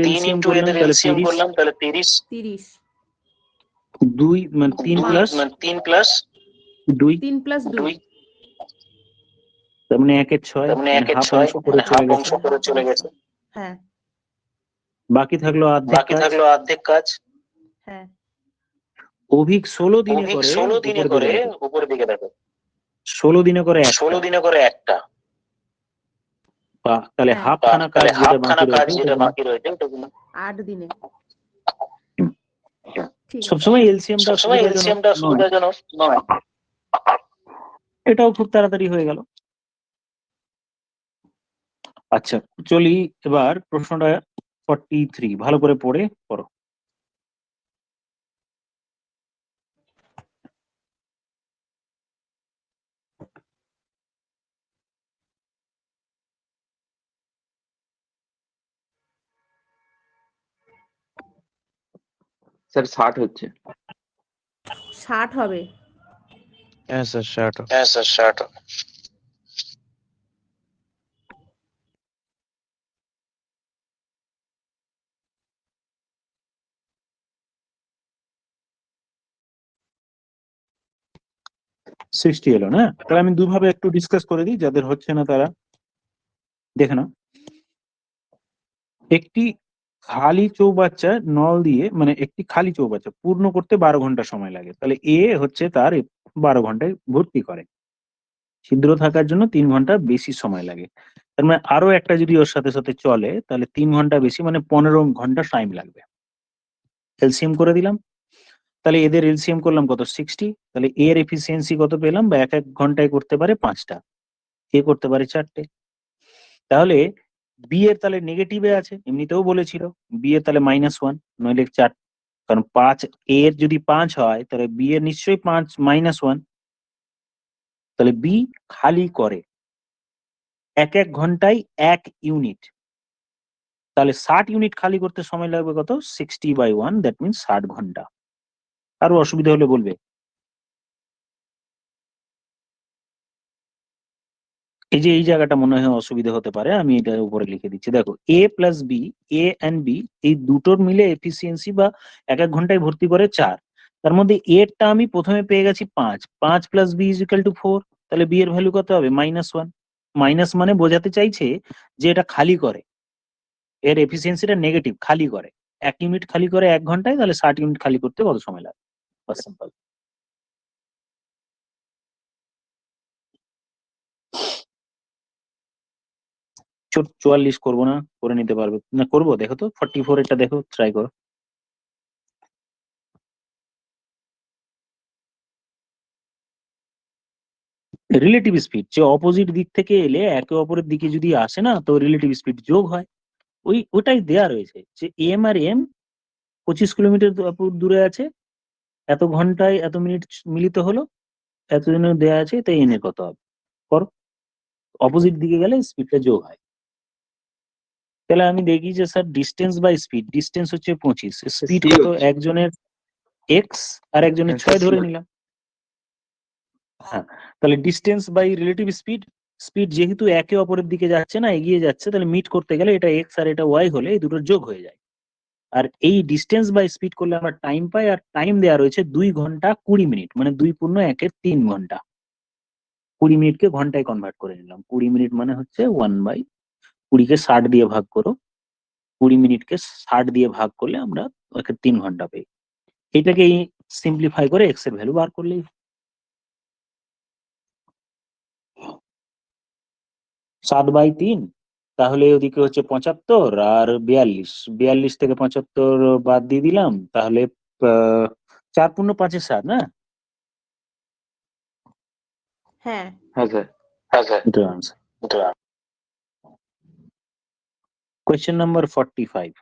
এলসিএম করলাম, তাহলে 30। 30। 2 মানে 3 প্লাস 2, 3 প্লাস 2। তার মানে 1 এর 6, মানে হাফ অংশ করে চলে গেছে। হ্যাঁ, বাকি থাকলো অর্ধেক কাজ। হ্যাঁ, অভিক 16 দিনে করে, উপরের দিকে দেখো 16 দিনে করে একটা। তাহলে হ্যাঁ। হাফ খানা কাজ যেটা বাকি রয়েছে ওটা গুলো 8 দিনে। ঠিক আছে। সবসময় এলসিএমটা সুবিধাজনক নয়। এটাও খুব তাড়াতাড়ি হয়ে গেল। আচ্ছা, চলি এবার প্রশ্নটা 43, ভালো করে পড়ে পড়ো। স্যার 60 হচ্ছে। 60 হবে। হ্যাঁ স্যার, 60। 60 এলো না? তাহলে আমি দুভাবে একটু ডিসকাস করে দিই, যাদের হচ্ছে না তারা দেখে নাও। একটি খালি চৌবাচ্চা নল দিয়ে, মানে একটি খালি চৌবাচ্চা পূর্ণ করতে 12 ঘন্টা সময় লাগে, তাহলে এ হচ্ছে তার 12 ঘন্টায় ভর্তি করে। ছিদ্র থাকার জন্য 3 ঘন্টা বেশি সময় লাগে। তার মানে আরো একটা যদি ওর সাথে সাথে চলে, তাহলে 3 ঘন্টা বেশি, মানে 15 ঘন্টা টাইম লাগবে। এলসিএম করে দিলাম, তাহলে এদের এলসিএম করলাম কত? 60। তাহলে এর এফিসিয়েন্সি কত পেলাম? বা এক ঘন্টায় করতে পারে 5টা, এ করতে পারে 4টে। তাহলে বি এর তাহলে নেগেটিভে আছে, এমনিতেও বলেছিল বি এর তাহলে -1, নইলে 4, কারণ 5 এর যদি 5 হয় তাহলে বি এর নিশ্চয়ই 5 -1। তাহলে বি খালি করে এক ঘন্টায় 1 ইউনিট। তাহলে 60 ইউনিট খালি করতে সময় লাগবে কত? 60/1, দ্যাট মিনস 60 ঘন্টা। আরো অসুবিধা হলে বলবে। এই যে এই জায়গাটা মনে হয় অসুবিধা হতে পারে, আমি এটা উপরে লিখে দিচ্ছি। দেখো, A plus B, A and B এই দুটোর মিলে এফিসিয়েন্সি বা এক ঘন্টায় ভর্তি করে 4। তার মধ্যে এরটা আমি প্রথমে পেয়ে গেছি 5, 5 plus B is equal to 4। তাহলে বি এর ভ্যালু কত হবে? -1। মাইনাস মানে বোঝাতে চাইছে যে এটা খালি করে, এর এফিসিয়েন্সিটা নেগেটিভ, খালি করে 1 ইউনিট খালি করে 1 ঘন্টায়, তাহলে 60 ইউনিট খালি করতে কত সময় লাগে? সিম্পল। ছোট 44 করবো না? করে নিতে পারবে না? করবো, দেখো তো 44 এটা দেখো, ট্রাই করো। রিলেটিভ স্পিড, যে অপোজিট দিক থেকে এলে একে অপরের দিকে যদি আসে না, তো রিলেটিভ স্পিড যোগ হয়। ওটাই দেয়া রয়েছে যে এম আর এম 25 কিলোমিটার দূরে আছে, এত ঘন্টায় এত মিনিট মিলিত হলো, এতদিনে দেয়া আছে, তাই এন এর কত হবে? করো, অপোজিট দিকে গেলে স্পিডটা যোগ হয়। তাহলে আমি দেখি যে sir distance by speed, distance হচ্ছে 25, স্পিড কত? একজনের এক্স আর একজনের 6 ধরে নিলাম। হ্যাঁ, তাহলে distance by relative speed, speed যেহেতু একে অপরের দিকে যাচ্ছে না, এগিয়ে যাচ্ছে, তাহলে মিট করতে গেলে এটা এক্স আর এটা ওয়াই হলে এই দুটোর যোগ হয়ে যায়। আর এই ডিস্টেন্স বাই স্পিড করলে আমরা টাইম পাই, আর টাইম দেওয়া রয়েছে 2 ঘন্টা 20 মিনিট, মানে 2 পূর্ণ 1 3 ঘন্টা। 20 মিনিটকে ঘন্টায় কনভার্ট করে নিলাম। 20 মিনিট মানে হচ্ছে 1/20 কে 60 দিয়ে ভাগ করো, 20 মিনিটকে 60 দিয়ে ভাগ করলে আমরা 3 ঘন্টা পাই। এটাকে সিম্পলিফাই করে এক্স এর ভ্যালু বার করলেই 7/3, তাহলে ওদিকে হচ্ছে 75 আর 42, 42 থেকে 75 বাদ দিয়ে দিলাম, তাহলে 4 পূর্ণ 5 60 না? হ্যাঁ, হ্যাঁ স্যার। এটার answer. Question number 45।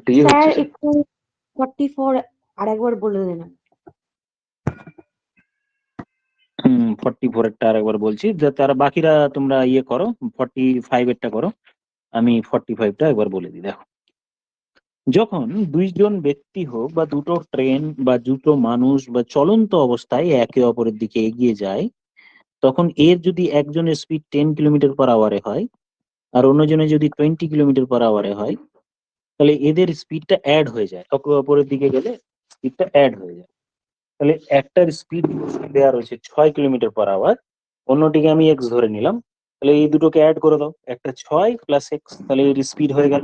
D sir হচ্ছে স্যার। একটু 44 আরেকবার বলে দেন। 44 এরটা আরেকবার বলছি, যে তারা বাকিরা তোমরা ইয়ে করো, 45 এরটা করো, আমি 45টা একবার বলে দিই। দেখো, যখন দুইজন ব্যক্তি হোক বা দুটো ট্রেন বা দুটো মানুষ বা চলন্ত অবস্থায় একে অপরের দিকে এগিয়ে যায়, তখন এর যদি একজনের স্পিড 10 কিলোমিটার/আওয়ারে হয় আর অন্যজনের যদি 20 কিলোমিটার/আওয়ারে হয়, তাহলে এদের স্পিডটা অ্যাড হয়ে যায়, একে অপরের দিকে গেলে স্পিডটা অ্যাড হয়ে যায়। তাহলে একটার স্পিড দেওয়া রয়েছে 6 কিলোমিটার/আওয়ার, অন্যটিকে আমি এক্স ধরে নিলাম, তাহলে এই দুটোকে অ্যাড করে দাও, একটা 6 প্লাস এক্স, তাহলে এর স্পিড হয়ে গেল।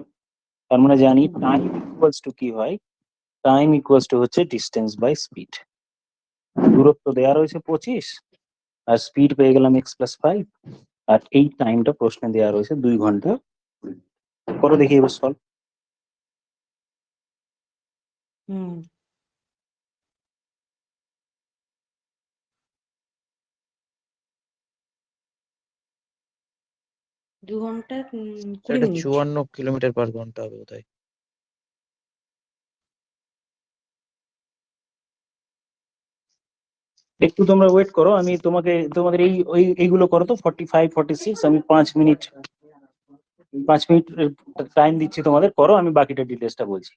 তার মানে জানি টাইম ইকুয়ালস টু কি হয়, টাইম ইকুয়ালস টু হচ্ছে ডিস্টেন্স বাই স্পিড। দূরত্ব দেওয়া রয়েছে 25 আর স্পিড পেয়ে গেলাম x+5, আর এই টাইমটা প্রশ্নে দেওয়া রয়েছে 2 ঘন্টা। করো দেখি এবার সলভ। হুম। দু ঘন্টা 20 এটা মিনিট। 54 কিলোমিটার পার ঘন্টা হবে বোধহয়। একটু তোমরা ওয়েট করো, আমি তোমাদের এইগুলো করো তো, 45 46, আমি 5 মিনিট টাইম দিচ্ছি তোমাদের, করো, আমি বাকিটা ডিটেলসটা বলছি।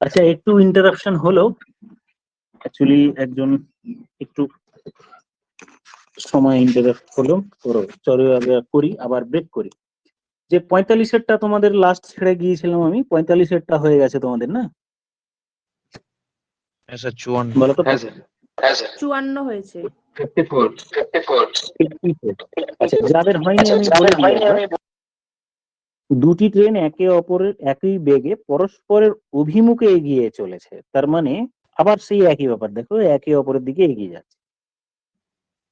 আচ্ছা, একটু ইন্টারাপশন হলো, অ্যাকচুয়ালি একজন একটু সময় ইন্টারাপ্ট হলো, চলো আগে করি, আবার ব্রেক করি। যে 45-এরটা তোমাদের লাস্ট ছেড়ে গিয়েছিলাম আমি, 45-এরটা হয়ে গেছে তোমাদের না? হ্যাঁ স্যার 54। বলো তো। হ্যাঁ স্যার 54 হয়েছে। 54 54। আচ্ছা, যাদের হয়নি আমি বলে দিই একবার। দুটি ট্রেন একে অপরের একই বেগে পরস্পরের অভিমুখে এগিয়ে চলেছে, তার মানে আবার সেই একই ব্যাপার, দেখো একে অপরের দিকে এগিয়ে যাচ্ছে।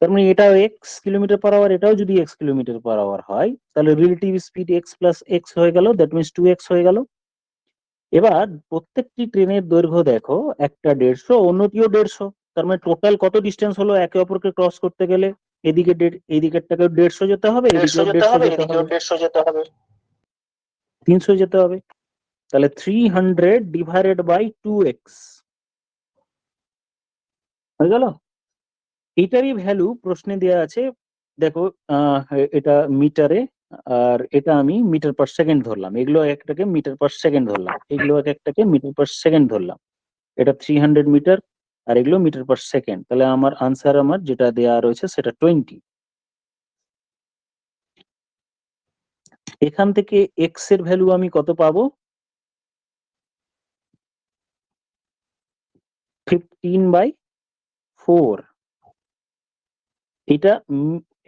তার মানে এটাও এক্স কিলোমিটার পার আওয়ার, এটাও যদি এক্স কিলোমিটার পার আওয়ার হয়, তাহলে relative speed x plus x হয়ে গেল, দ্যাট মিনস 2x হয়ে গেল। এবার প্রত্যেকটি ট্রেনের দৈর্ঘ্য দেখো, একটা 150, অন্যটিও 150, তার মানে টোটাল কত ডিস্টেন্স হলো একে অপরকে ক্রস করতে গেলে? এদিকে এদিকেরটাকে 150 যেতে হবে, এদিকেও 150 যেতে হবে, 300 যেতে হবে। তাহলে 300 ডিভাইডেড বাই 2x হয়ে গেল। এটারই ভ্যালু প্রশ্নে দেওয়া আছে, দেখো এটা মিটারে, আর এটা আমি মিটার পার সেকেন্ড ধরলাম, এগুলো একটাকে মিটার পার সেকেন্ড ধরলাম, এগুলো একটাকে মিটার পার সেকেন্ড ধরলাম। এটা 300 মিটার আর এগুলো মিটার পার সেকেন্ড, তাহলে আমার আনসার আমার যেটা দেওয়া রয়েছে সেটা 20। এখান থেকে এক্স এর ভ্যালু আমি কত পাবো? 15/4।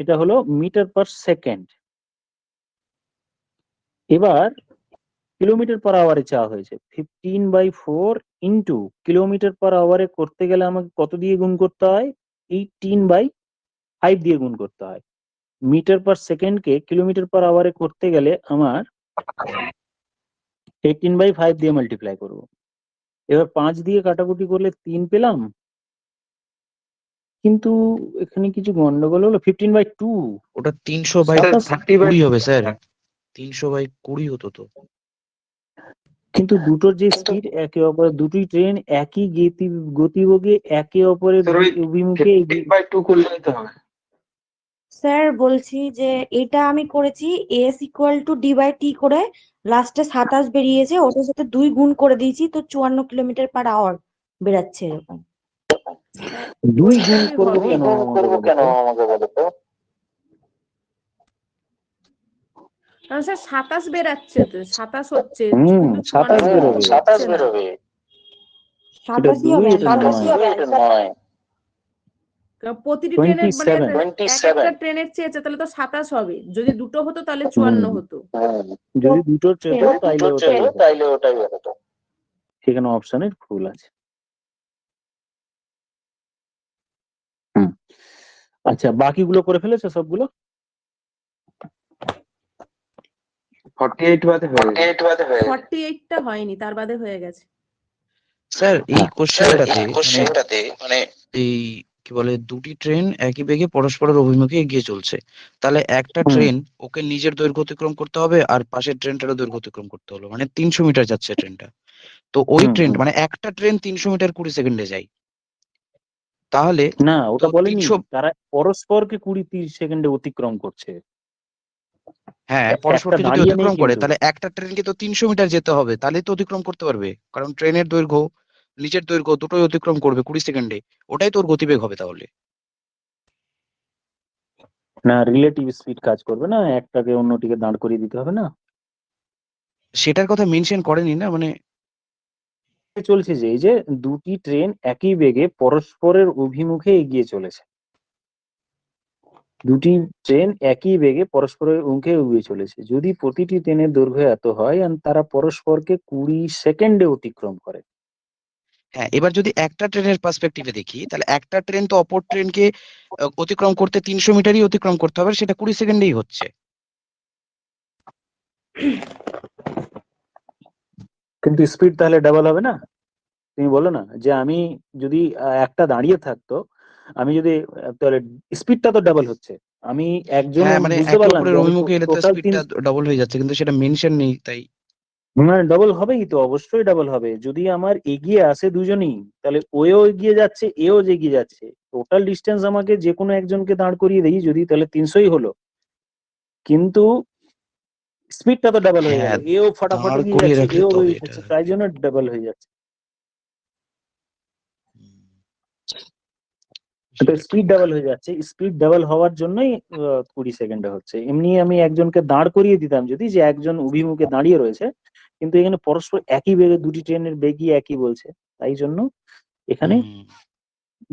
এটা হলো মিটার পার সেকেন্ড। এবার কিলোমিটার পার আওয়ারে চাওয়া হয়েছে, 15/4 ইন্টু কিলোমিটার পার আওয়ারে করতে গেলে আমাকে কত দিয়ে গুণ করতে হয়? 18/5 দিয়ে গুণ করতে হয়। মিটার পার সেকেন্ডকে কিলোমিটার পার আওয়ারে করতে গেলে আমার 18/5 দিয়ে মাল্টিপ্লাই করব। এবার 5 দিয়ে কাটাকুটি করলে 3 পেলাম, কিন্তু এখানে কিছু গন্ডগোল হলো। 15/2। ওটা 300/20 30 হবে স্যার, 300/20 হতো তো। কিন্তু দুটোর যে স্পিড একে অপরের, দুটি ট্রেন একই গতিবেগে একে অপরের স্যার ওই অভিমুখে 15/2 করলেই তো হবে। স্যার বলছি যে এটা আমি করেছি S equal to D by T করে, লাস্টে 27 বেরিয়েছে, ওটার সাথে 2 গুণ করে দিয়েছি, তো 54 কিলোমিটার পার আওয়ার বেরাচ্ছে এরকম। 2 গুণ ওইটাই করবো হবে। কেন আমাকে বলো তো? কারণ স্যার 27 বেরাচ্ছে, তো 27 হচ্ছে, কিন্তু 27 বেরোবে। 54 এটা 27ই 2, হবে এটা answer। 9। কারণ প্রতিটি ট্রেনের মানে 27। একটা ট্রেনের চেয়েছে, তাহলে তো 27 হবে। যদি দুটো হতো তাহলে 54 হতো। যদি দুটো ট্রেন হতো তাইলে ওটাই হতো। সেখানে অপশনের ভুল আছে। আচ্ছা, বাকিগুলো করে ফেলেছো সবগুলো? 48 বাদে হয়ে গেছে। 48টা হয়নি, তার বাদে হয়ে গেছে। স্যার এই হ্যাঁ। কোশ্চেনটাতে মানে এই কি বলে, দুটি ট্রেন একই বেগে পরস্পরের অভিমুখে এগিয়ে চলছে, তাহলে একটা ট্রেন ওকে নিজের দৈর্ঘ্য অতিক্রম করতে হবে আর পাশের ট্রেনটারও দৈর্ঘ্য অতিক্রম করতে হলো, মানে 300 মিটার যাচ্ছে ট্রেনটা। তো ওই ট্রেন মানে একটা ট্রেন 300 মিটার 20 সেকেন্ডে যায়, তাহলে না, ওটা তো বলেনি, 300 তারা পরস্পরকে 20-30 সেকেন্ডে অতিক্রম করছে। হ্যাঁ একটা পরস্পরকে যদি দাঁড়িয়ে নেই অতিক্রম করে, কিন্তু। তাহলে একটা ট্রেনকে তো 300 মিটার যেতে হবে, তাহলেই তো অতিক্রম করতে পারবে, কারণ ট্রেনের দৈর্ঘ্য নিচের দৈর্ঘ্য দুটোই অতিক্রম করবে 20 সেকেন্ডে, ওটাই তোর গতিবেগ হবে তাহলে। না, রিলেটিভ স্পিড কাজ করবে না, একটাকে অন্যটিকে দাঁড় করিয়ে দিতে হবে না? সেটার কথা মেনশন করেনি না, মানে চলছে যে এই যে দুটি ট্রেন একই বেগে পরস্পরের অভিমুখে এগিয়ে চলেছে, দুটি ট্রেন একই বেগে পরস্পরের অভিমুখে এগিয়ে চলেছে, যদি প্রতিটি ট্রেনের দৈর্ঘ্য এত হয় আর তারা পরস্পরকে 20 সেকেন্ডে অতিক্রম করে। হ্যাঁ এবার যদি একটা ট্রেনের পার্সপেক্টিভে দেখি, তাহলে একটা ট্রেন তো অপর ট্রেনকে অতিক্রম করতে 300 মিটারই অতিক্রম করতে হবে, সেটা 20 সেকেন্ডেই হচ্ছে। কিন্তু স্পিড তাহলে ডাবল হবে না? তুমি বলো না যে আমি যদি একটা দাঁড়িয়ে থাকতো, আমি যদি তাহলে স্পিডটা তো ডাবল হচ্ছে। আমি একজন হ্যাঁ মানে বুঝতে একে পারলাম যে অপরের আমি অভিমুখে এলে তো টোটাল স্পিডটা ডবল হয়ে যাচ্ছে, কিন্তু সেটা মেনশন নেই তাই। ডাবল হবেই তো, অবশ্যই ডাবল হবে। যদি আমার এগিয়ে আসে দুজনেই, তাহলে ওও এগিয়ে যাচ্ছে এও এগিয়ে যাচ্ছে, টোটাল ডিস্টেন্স আমাকে যে কোনো একজনকে দাঁড় করিয়ে দেই যদি, তাহলে 300ই হলো, কিন্তু স্পিডটা তো ডাবল হয়ে গেল, হ্যাঁ এও ফাটাফাট দাঁড় এগিয়ে করিয়ে যাচ্ছে রাখলে এও তবে এগিয়ে এটা। যাচ্ছে, তাই জন্য ডাবল হয়ে যাচ্ছে। তো স্পিড ডাবল হয়ে যাচ্ছে, স্পিড ডাবল হওয়ার জন্যই 20 সেকেন্ডে হচ্ছে। এমনি আমি একজনকে দাঁড় করিয়ে দিতাম যদি, যে একজন অভিমুখে দাঁড়িয়ে রয়েছে, কিন্তু এখানে পরস্পর একই বেগে দুটি ট্রেনের বেগই একই বলছে, তাই জন্য এখানে হুম,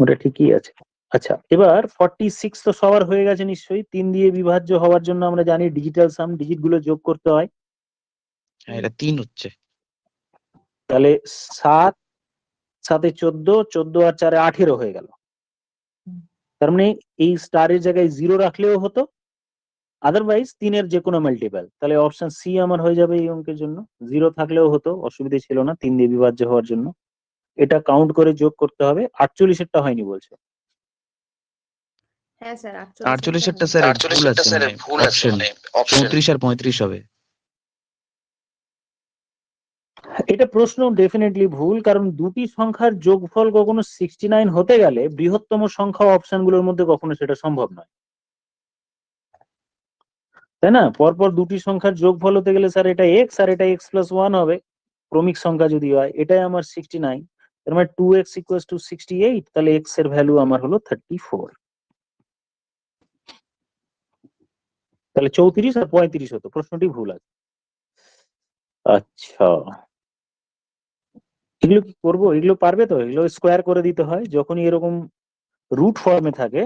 ওটা ঠিকই আছে। আচ্ছা, এবার 46 তো সবার হয়ে গেছে নিশ্চয়ই। 3 দিয়ে বিভাজ্য হওয়ার জন্য আমরা জানি ডিজিটাল সাম, ডিজিট গুলো যোগ করতে হয়। হ্যাঁ, এটা 3 হচ্ছে। তাহলে 7 7 14, 14 আর 4 18 হয়ে গেল। তার মানে এই স্টারের জায়গায় 0 রাখলেও হতো, আদারওয়াইজ 3-এর যে কোনো মাল্টিপল। তাহলে অপশন সি আমার হয়ে যাবে এই অঙ্কের জন্য। 0 থাকলেও হতো, অসুবিধা ছিল না 3 দিয়ে বিভাজ্য হওয়ার জন্য। এটা কাউন্ট করে যোগ করতে হবে। 48-এরটা হয়নি বলছে। হ্যাঁ স্যার 48-এরটা স্যার ভুল আছে, মানে অপশন 34 আর 35 হবে। এটা প্রশ্ন ডেফিনেটলি ভুল, কারণ দুটি সংখ্যার যোগফল কখনো 69 হতে গেলে বৃহত্তম সংখ্যা অপশনগুলোর মধ্যে কখনো সেটা সম্ভব নয়, তাই না? পরপর দুটি সংখ্যার যোগফল হতে গেলে স্যার এটা এক্স আর এটা x+1 হবে, ক্রমিক সংখ্যা যদি হয়। এটাই আমার 69, তার মানে 2x = 68, তাহলে x এর ভ্যালু আমার হলো 34। তাহলে 34 আর 35 হতো, প্রশ্নটি ভুল আছে। আচ্ছা, এগুলো কি করবো? এগুলো পারবে তো? এগুলো স্কোয়ার করে দিতে হয়, যখনই এরকম রুট ফর্মে থাকে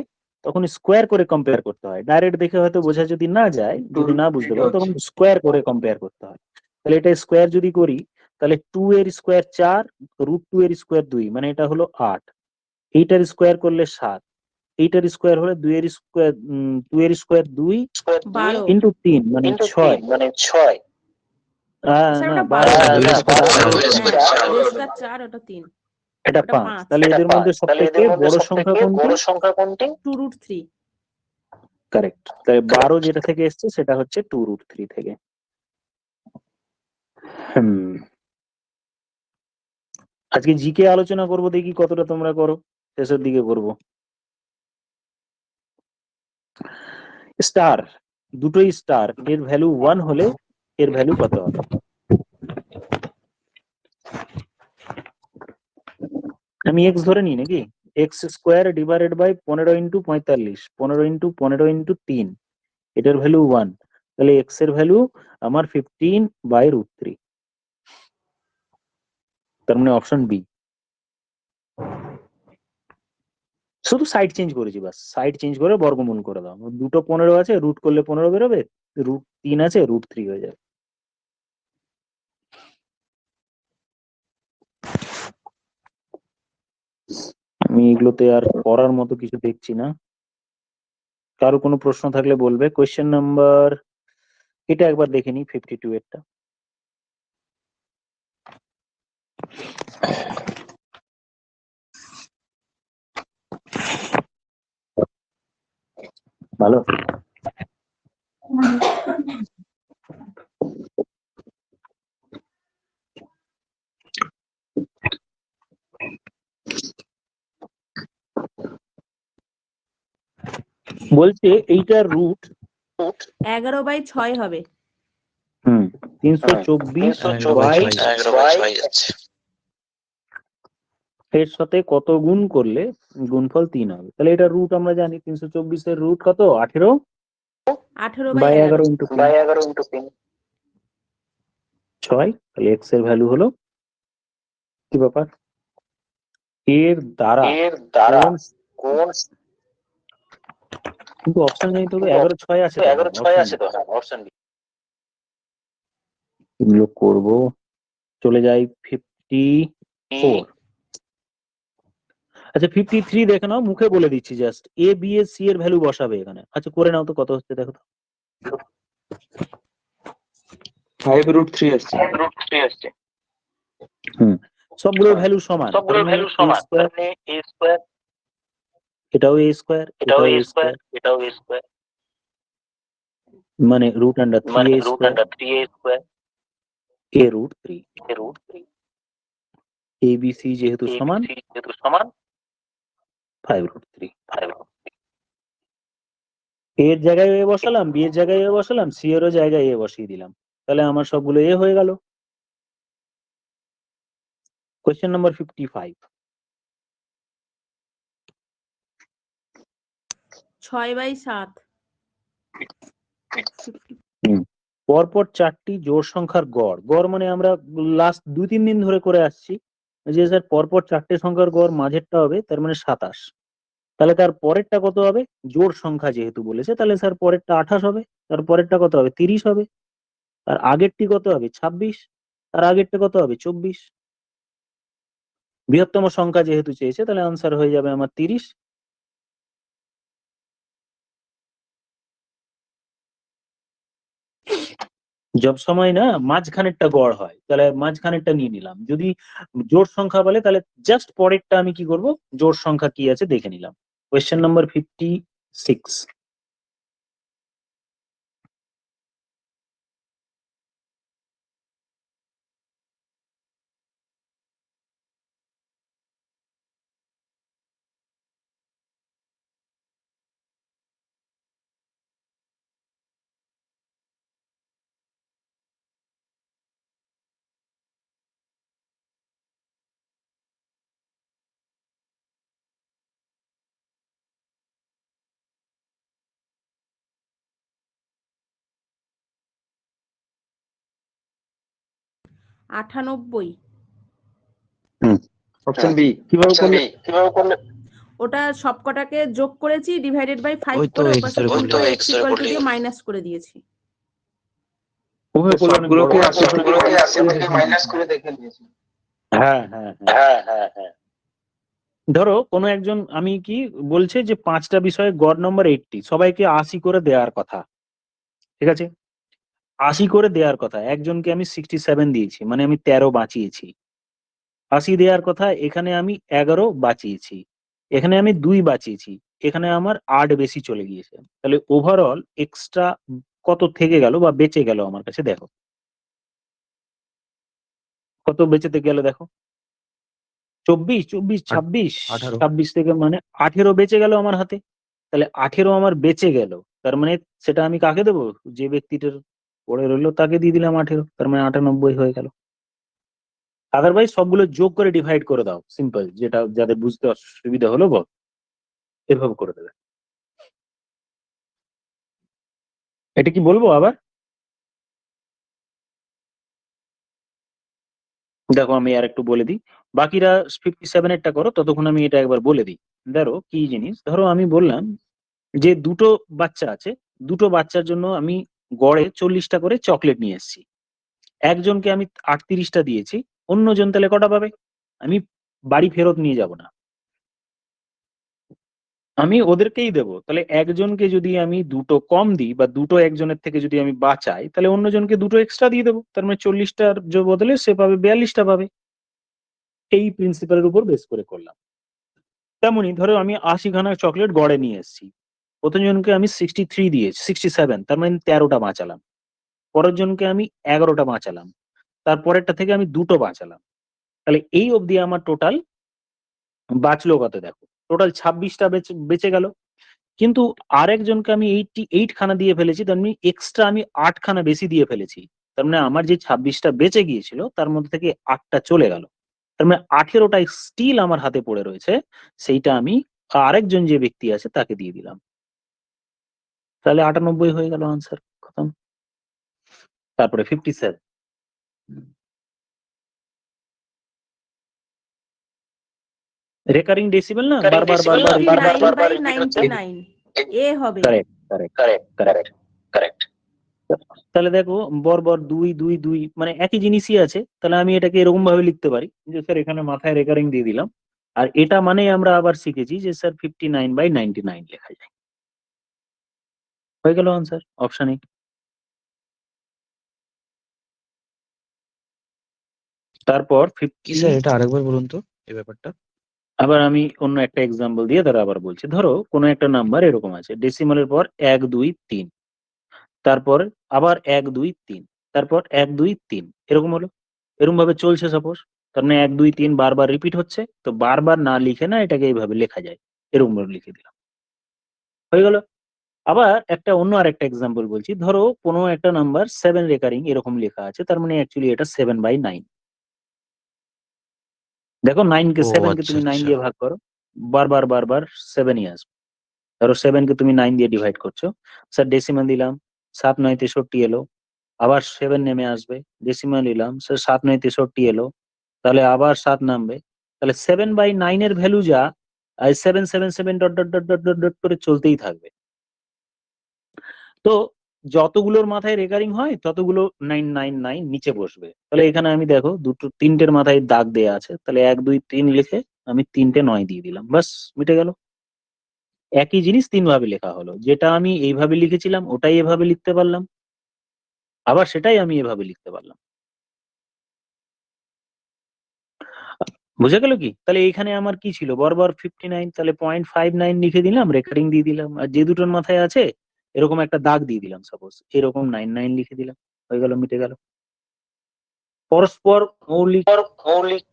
তখন স্কোয়ার করে কম্পেয়ার করতে হয়। ডাইরেক্ট দেখে হয়তো বোঝা যদি না যায়, যদি না বুঝতে পারো, তখন স্কোয়ার করে কম্পেয়ার করতে হয়। তাহলে এটা স্কোয়ার যদি করি, তাহলে 2 এর স্কোয়ার 4, √2 এর স্কোয়ার 2, মানে এটা হলো 8। এইটার স্কোয়ার করলে 7, এইটার স্কোয়ার হলে 2 এর স্কোয়ার 2 এর স্কোয়ার 2 12 ইন্টু 3 মানে 6। স্যার না, ওটা 12 12 না, দুই এটা স্কোয়ার 4 হ্যাঁ হচ্ছে। 2 স্কয়ার 4 ওটা 3 এটা ওটা 5। 5 তাহলে এদের মধ্যে সবথেকে বড় সংখ্যা কোনটি? 2√3 কারেক্ট। তাহলে 12 যেটা থেকে এসছে সেটা হচ্ছে 2√3 থেকে। হুম, আজকে জিকে আলোচনা করব, দেখি কতটা তোমরা করো, শেষের দিকে করব। স্টার, দুটোই স্টার, এর ভ্যালু 1 হলে এর ভ্যালু কত হবে? আমি এক্স ধরে নিই নাকি? x² divided by 15 into 45, 15 into 15 into 3, এটার ভ্যালু 1। তাহলে এক্স এর ভ্যালু আমার 15/√3, তার মানে অপশন বি। শুধু সাইড চেঞ্জ করেছি, বাস সাইড চেঞ্জ করে বর্গমূল করে দাও। দুটো 15 আছে, রুট করলে 15 বেরোবে, √3 আছে, √3 হয়ে যাবে। আমি এগুলোতে আর করার মতো কিছু দেখছি না। কারো কোনো প্রশ্ন থাকলে বলবে। কোয়েশ্চেন নাম্বার, এটা একবার দেখে নি, 52 এরটা। ভালো। বলছে এইটার রুট 11/6 হবে। 324 বাই 11/6 এর সাথে কত গুণ করলে গুণফল 3 হবে। তাহলে এটা রুট আমরা জানি, 324 এর রুট কত? 18 বাই 11 ইন্টু 3, 6। তাহলে এক্স এর ভ্যালু হলো, কি ব্যাপার, এর দ্বারা কোন, কিন্তু অপশন নেই তো, 11/6 আছে তো, অপশন বি। এগুলো করবো, চলে যাই 54। আচ্ছা 53 দেখে নাও, মুখে বলে দিচ্ছি, just A B A C এর ভ্যালু বসাবে এখানে। আচ্ছা করে নাও তো, কত হচ্ছে দেখো তো। 5√3 আসছে। সবগুলোর ভ্যালু সমান, এটাও এ স্কোয়ার, এটাও এ স্কোয়ার, মানে √3a², A √3, A B C যেহেতু সমান 5√3। এর জায়গায় এ বসালাম, বি এর জায়গায় এ বসালাম, সি এরও জায়গায় এ বসিয়ে দিলাম, তাহলে আমার সবগুলো এ হয়ে গেল। Question number 55। 6/7। পরপর 4টি জোড় সংখ্যার গড়। গড় মানে আমরা লাস্ট 2-3 দিন ধরে করে আসছি যে স্যার পরপর 4টে সংখ্যার গড় মাঝেরটা হবে, তার মানে 27। তাহলে তার পরেরটা কত হবে? জোড় সংখ্যা যেহেতু বলেছে, তাহলে স্যার পরেরটা 28 হবে, তার পরেরটা কত হবে? 30 হবে, তার আগেরটি কত হবে? 26, তার আগেরটা কত হবে? 24। বৃহত্তম সংখ্যা যেহেতু চেয়েছে, তাহলে আনসার হয়ে যাবে আমার 30। সব সময় না মাঝখানেরটা গড় হয়, তাহলে মাঝখানেরটা নিয়ে নিলাম। যদি জোড় সংখ্যা বলে তাহলে জাস্ট পরেরটা আমি কি করব? জোড় সংখ্যা কি আছে দেখে নিলাম। Question number 56। '98। Option B. কিভাবে করলে? ওটা সবকটাকে যোগ করেছি, ডিভাইডেড বাই 5 ওই তো করে X ওপাশে ধরে উল্টো করলে। x ইকুয়াল টু দিয়ে মাইনাস করে দিয়েছি। ওভাবে করলে অনেক বড় সবগুলোকে হয়। 80 থেকে মাইনাস করে দেখে নিয়েছি। হ্যাঁ হ্যাঁ হ্যাঁ। ধরো কোনো একজন আমি কি বলছে যে 5টা বিষয়ে গড় নম্বর 80, সবাইকে 80 করে দেওয়ার কথা, ঠিক আছে? 80 করে দেওয়ার কথা, একজনকে আমি 67 দিয়েছি, মানে আমি 13 বাঁচিয়েছি। 80 দেওয়ার কথা, এখানে আমি 11 বাঁচিয়েছি, এখানে আমি 2 বাঁচিয়েছি, এখানে আমার 8 বেশি চলে গিয়েছে। তাহলে ওভারঅল এক্সট্রা কত থেকে গেল বা বেঁচে গেল আমার কাছে? দেখো কত বেঁচেতে গেল, দেখো 24, 26, 18 26 থেকে মানে 18 বেঁচে গেল আমার হাতে। তাহলে 18 আমার বেঁচে গেল, তার মানে সেটা আমি কাকে দেবো? যে ব্যক্তিটার পড়ে রইলো তাকে দিয়ে দিলাম 18, তার মানে 98 হয়ে গেল। আদারওয়াইজ সবগুলো যোগ করে ডিভাইড করে দাও, সিম্পল, যেটা যাদের বুঝতে অসুবিধা হলো বল, এভাবে করে দেবে। এটা কি বলবো আবার? দেখো আমি আর একটু বলে দিই, বাকিরা 57 এরটা করো, ততক্ষণ আমি এটা একবার বলে দিই। ধরো কি জিনিস, ধরো আমি বললাম যে দুটো বাচ্চা আছে, দুটো বাচ্চার জন্য আমি গড়ে 40টা করে চকলেট নিয়ে এসেছি। একজনকে আমি 38টা দিয়েছি, অন্যজন তাহলে কটা পাবে? আমি বাড়ি ফেরত নিয়ে যাব না, আমি ওদেরকেই দেবো। তাহলে একজনকে যদি আমি দুটো কম দিই বা দুটো একজনের থেকে যদি আমি বাঁচাই, তাহলে অন্যজনকে দুটো এক্সট্রা দিয়ে দেবো, তার মানে 40টার যে বদলে সে পাবে 42টা পাবে। এই প্রিন্সিপালের উপর বেস করে করলাম। তেমনই ধরো আমি 80খানা চকলেট গড়ে নিয়ে এসেছি, প্রথম জনকে আমি 63 দিয়েছি, 67, তার মানে 13টা বাঁচালাম। পরের জনকে আমি 11টা বাঁচালাম, তারপরেরটা থেকে আমি দুটো বাঁচালাম। তাহলে এই অবধি আমার টোটাল বাঁচলো কত? দেখো টোটাল 26টা বেঁচে গেল। কিন্তু আরেকজনকে আমি 88 খানা দিয়ে ফেলেছি, তার মানে এক্সট্রা আমি 8 খানা বেশি দিয়ে ফেলেছি। তার মানে আমার যে 26টা বেঁচে গিয়েছিল তার মধ্যে থেকে 8টা চলে গেল, তার মানে 18টা স্টিল আমার হাতে পড়ে রয়েছে, সেইটা আমি আরেকজন যে ব্যক্তি আছে তাকে দিয়ে দিলাম। তাহলে 98 হয়ে গেল আনসার, খতম। তারপরে 57, রেকারিং ডেসিবেল না, বারবার বারবার repeat হচ্ছে। 99/99 এ হবে। Correct correct correct correct. তাহলে দেখো বর্বর 2 2 2 মানে একই জিনিসই আছে, তাহলে আমি এটাকে এরকম ভাবে লিখতে পারি যে স্যার এখানে মাথায় রেকারিং দিয়ে দিলাম, আর এটা মানে আমরা আবার শিখেছি যে স্যার 59/99 লেখা যায়। হয়ে গেল আনসার, অপশন এ। তারপর কি স্যার এটা আরেকবার বলুন তো এই ব্যাপারটা। আবার আমি অন্য একটা এক্সাম্পল দিয়ে তারা আবার বলছি। ধরো কোনো একটা নাম্বার এরকম আছে, ডেসিমালের পর 1 2 3, তারপর আবার 1 2 3, তারপর 1 2 3, এরকম হলো, এরকম ভাবে চলছে সাপোজ। তার মানে 1 2 3 বারবার রিপিট হচ্ছে, তো বারবার না লিখে না এটাকে এইভাবে লেখা যায়, এরকম ভাবে লিখে দিলাম, হয়ে গেল। আবার একটা অন্য আরেকটা এক্সাম্পল বলছি, ধরো কোনো একটা নাম্বার 7 রেকারিং এরকম লেখা আছে, তার মানে অ্যাকচুয়ালি এটা 7/9। দেখো 9 কে ও 7 কে আচ্ছা তুমি 9 আচ্ছা। দিয়ে ভাগ করো, বারবার বারবার 7ই আসবে। ধরো 7 কে তুমি 9 দিয়ে ডিভাইড করছো, স্যার ডেসিমাল দিলাম, 7 9 63 এলো, আবার 7 নেমে আসবে, ডেসিমাল দিলাম, স্যার 7 9 63 এলো, তাহলে আবার 7 নামবে, তাহলে 7/9 এর ভ্যালু যা 777 dot dot dot dot dot dot করে চলতেই থাকবে। তো যতগুলোর মাথায় রেকারিং হয় ততগুলো 999 নিচে বসবে। তাহলে এখানে আমি দেখো তিনটের মাথায় দাগ দেয়া আছে, তাহলে 1 2 3 লিখে আমি 3টে 9 দিয়ে দিলাম, বাস মিটে গেল। একই জিনিস 3 ভাবে লেখা হলো, যেটা আমি এইভাবে লিখেছিলাম ওটাই এভাবে লিখতে পারলাম, আবার সেটাই আমি এভাবে লিখতে পারলাম। বুঝে গেল কি? তাহলে এইখানে আমার কি ছিল, বরাবর 59, তাহলে 0.59 লিখে দিলাম, রেকারিং দিয়ে দিলাম, আর যে দুটোর মাথায় আছে এরকম একটা দাগ দিয়ে দিলাম, সাপোজ এরকম 99 লিখে দিলাম, হয়ে গেল, মিটে গেল। পরস্পর মৌলিক মৌলিক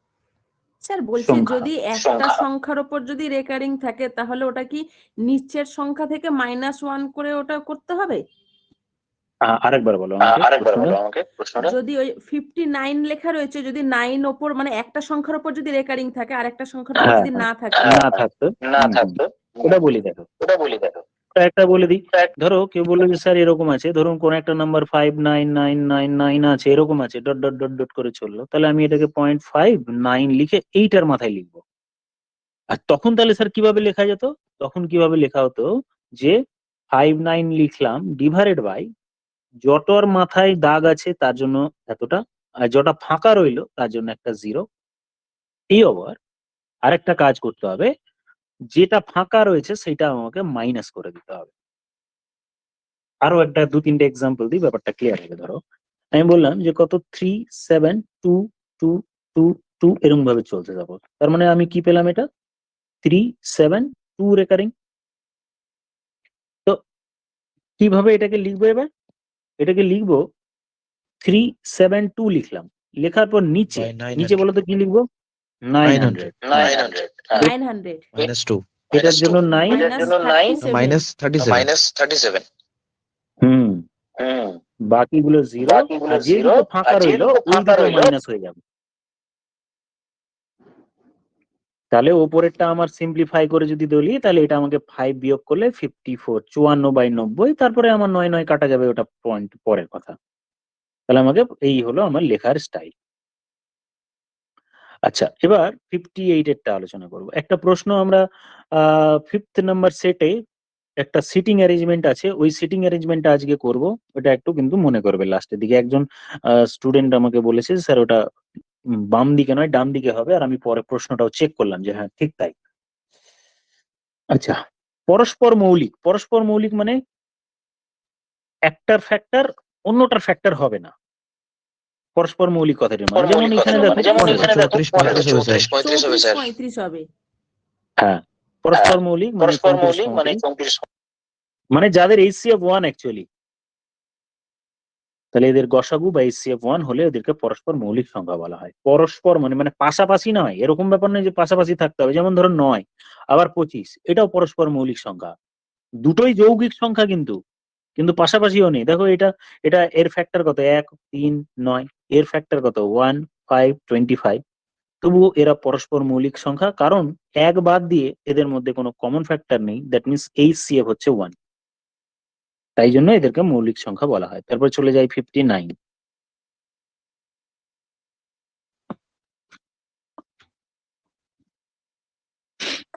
স্যার বলছি সংখ্যা। যদি একটা সংখ্যার উপর যদি রেকারিং থাকে তাহলে ওটা কি নিচের সংখ্যা থেকে -1 করে ওটা করতে হবে? আরেকবার বলো আমাকে প্রশ্নটা। যদি ওই 59 লেখা রয়েছে, যদি 9 ওপর মানে একটা সংখ্যার উপর যদি রেকারিং থাকে আর একটা সংখ্যার উপর হ্যাঁ, যদি না থাকে, না থাকতো, ওটা বলি দেখো, ওটা একটা বলে দিই। ধরো কেউ বললো যে স্যার এরকম আছে, ধরুন কোন একটা নাম্বার 59999 আছে, এরকম আছে, ডট ডট ডট ডট করে চললো, তাহলে আমি এটাকে 0.59 লিখে এইটার মাথায় লিখবো। আর তখন তাহলে স্যার কিভাবে লেখা যেত? তখন কিভাবে লেখা হতো যে 59 লিখলাম ডিভাইডেড বাই যটার মাথায় দাগ আছে তার জন্য এতটা, আর যটা ফাঁকা রইলো তার জন্য একটা 0। এই আবার আরেকটা কাজ করতে হবে, যেটা ফাঁকা রয়েছে সেটা আমাকে মাইনাস করে দিতে হবে। আরো একটা 2-3টে এক্সাম্পল দিই, ব্যাপারটা ক্লিয়ার হবে। ধরো আমি বললাম যে কত 3 7 2 2 2 2 এরকম ভাবে চলতে যাবো, তার মানে আমি কি পেলাম, এটা 3 7 2 রেকারিং। তো কিভাবে এটাকে লিখবো এবার? এটাকে লিখবো 372 লিখলাম, লেখার পর নিচে By নিচে 900 বলো তো কি লিখবো? 900। 900 -2 এটার জন্য 9, -37 হুম, বাকিগুলো 0, আর যে দুটো ফাঁকা রইলো ওই দুটো মাইনাস হয়ে যাবে। তাহলে ওপরেরটা আমার সিম্পলিফাই করে যদি দলি, তাহলে এটা আমাকে 5 বিয়োগ করলে 54, 54/90, তারপরে আমার 9 9 কাটা যাবে, ওটা পয়েন্ট পরের কথা। তাহলে আমাকে এই হলো আমার লেখার স্টাইল। আচ্ছা, এবার 58 এরটা আলোচনা করব। একটা প্রশ্ন আমরা 5th নাম্বার সেটে একটা সিটিং অ্যারেঞ্জমেন্ট আছে, ওই সিটিং অ্যারেঞ্জমেন্টটা আজকে করব, ওটা একটু কিন্তু মনে করবে লাস্টের দিকে। একজন স্টুডেন্ট আমাকে বলেছে স্যার ওটা বাম দিকে নয় ডান দিকে হবে, আর আমি পরে প্রশ্নটাও চেক করলাম যে হ্যাঁ ঠিক তাই। আচ্ছা, পরস্পর মৌলিক মানে একটার ফ্যাক্টর অন্যটার ফ্যাক্টর হবে না। পরস্পর মৌলিক কথাটির মানে যেমন এখানে দেখো 34 35 হবে স্যার। 34 35 হবে। হ্যাঁ, পরস্পর মৌলিক মানে 34 মানে যাদের HCF 1 অ্যাকচুয়ালি, তাহলে এদের গসাগু বা HCF 1 হলে এদেরকে পরস্পর মৌলিক সংখ্যা বলা হয়। পরস্পর মানে পাশাপাশি নয়, এরকম ব্যাপার নয় যে পাশাপাশি থাকতে হবে। যেমন ধরো 9 আবার 25, এটাও পরস্পর মৌলিক সংখ্যা, দুটোই যৌগিক সংখ্যা কিন্তু পাশাপাশিও নেই। দেখো এটা এটা এর ফ্যাক্টর কত, 1 3 9, এর ফ্যাক্টর কত 1 5 25, তবুও এরা পরস্পর মৌলিক সংখ্যা, কারণ 1 বাদ দিয়ে এদের মধ্যে কোনো কমন ফ্যাক্টর নেই, দ্যাট মিনস HCF হচ্ছে 1, তাই জন্য এদেরকে মৌলিক সংখ্যা বলা হয়। তারপর চলে যাই 59।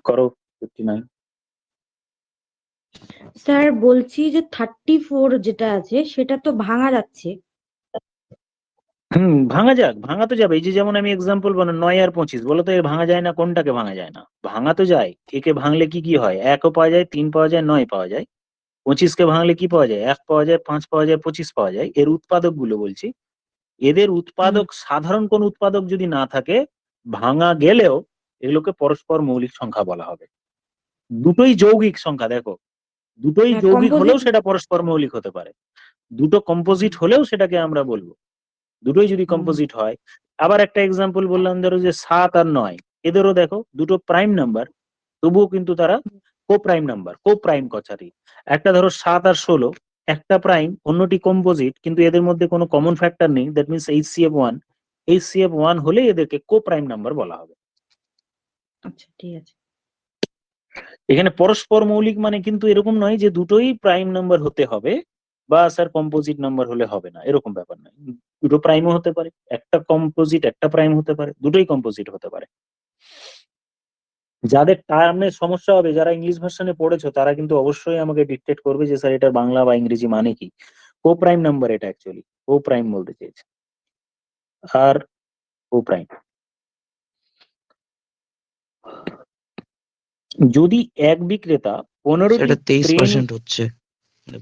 করো 59। স্যার বলছি যে 34 যেটা আছে সেটা তো ভাঙা যাচ্ছে। ভাঙা যাক, ভাঙা তো যাবে। এই যে যেমন আমি এক্সাম্পল বলো 9 আর 25, বলো তো এর ভাঙা যায় না? কোনটাকে ভাঙা যায় না? ভাঙা তো যায়। একে ভাঙলে কি কি হয়? 1 ও পাওয়া যায়, 3 পাওয়া যায়, 9 পাওয়া যায়। 25 কে ভাঙলে কি পাওয়া যায়? 1 পাওয়া যায়, 5 পাওয়া যায়, 25 পাওয়া যায়। এর উৎপাদক গুলো বলছি, এদের উৎপাদক সাধারণ কোন উৎপাদক যদি না থাকে, ভাঙা গেলেও এগুলোকে পরস্পর মৌলিক সংখ্যা বলা হবে। দুটোই যৌগিক সংখ্যা, দেখো দুটোই হ্যাঁ, যৌগিক হলেও composite। সেটা পরস্পর মৌলিক হতে পারে, দুটো কম্পোজিট হলেও সেটাকে আমরা বলবো। দুটোই যদি কম্পোজিট হয়। আবার একটা এক্সাম্পল বললাম, ধরো যে 7 আর 9, এদেরও দেখো দুটো প্রাইম নাম্বার, তবুও কিন্তু তারা coprime number, coprime কচারি। একটা ধরো 7 আর 16, একটা প্রাইম অন্যটি কম্পোজিট, কিন্তু এদের মধ্যে কোনো কমন ফ্যাক্টর নেই, দ্যাট মিনস HCF 1 হলে এদেরকে কো প্রাইম নাম্বার বলা হবে। আচ্ছা ঠিক আছে। এখানে পরস্পর মৌলিক মানে কিন্তু এরকম নয় যে দুটোই প্রাইম নাম্বার হতে হবে বা স্যার কম্পোজিট নাম্বার হলে হবে না, এরকম ব্যাপার নয়। দুটো প্রাইমও হতে পারে, একটা কম্পোজিট একটা প্রাইম হতে পারে, দুটোই কম্পোজিট হতে পারে। যাদের টার্মের সমস্যা হবে, যারা ইংলিশ ভার্সনে পড়েছো, তারা কিন্তু অবশ্যই আমাকে ডিকটেট করবে যে স্যার এটা বাংলা বা ইংরেজি মানে কি। কো প্রাইম নাম্বার এটা অ্যাকচুয়ালি কো প্রাইম বলতে চেয়েছে, আর কো প্রাইম যদি এক বিক্রেতা 15টি সেটা ট্রেন 23% হচ্ছে।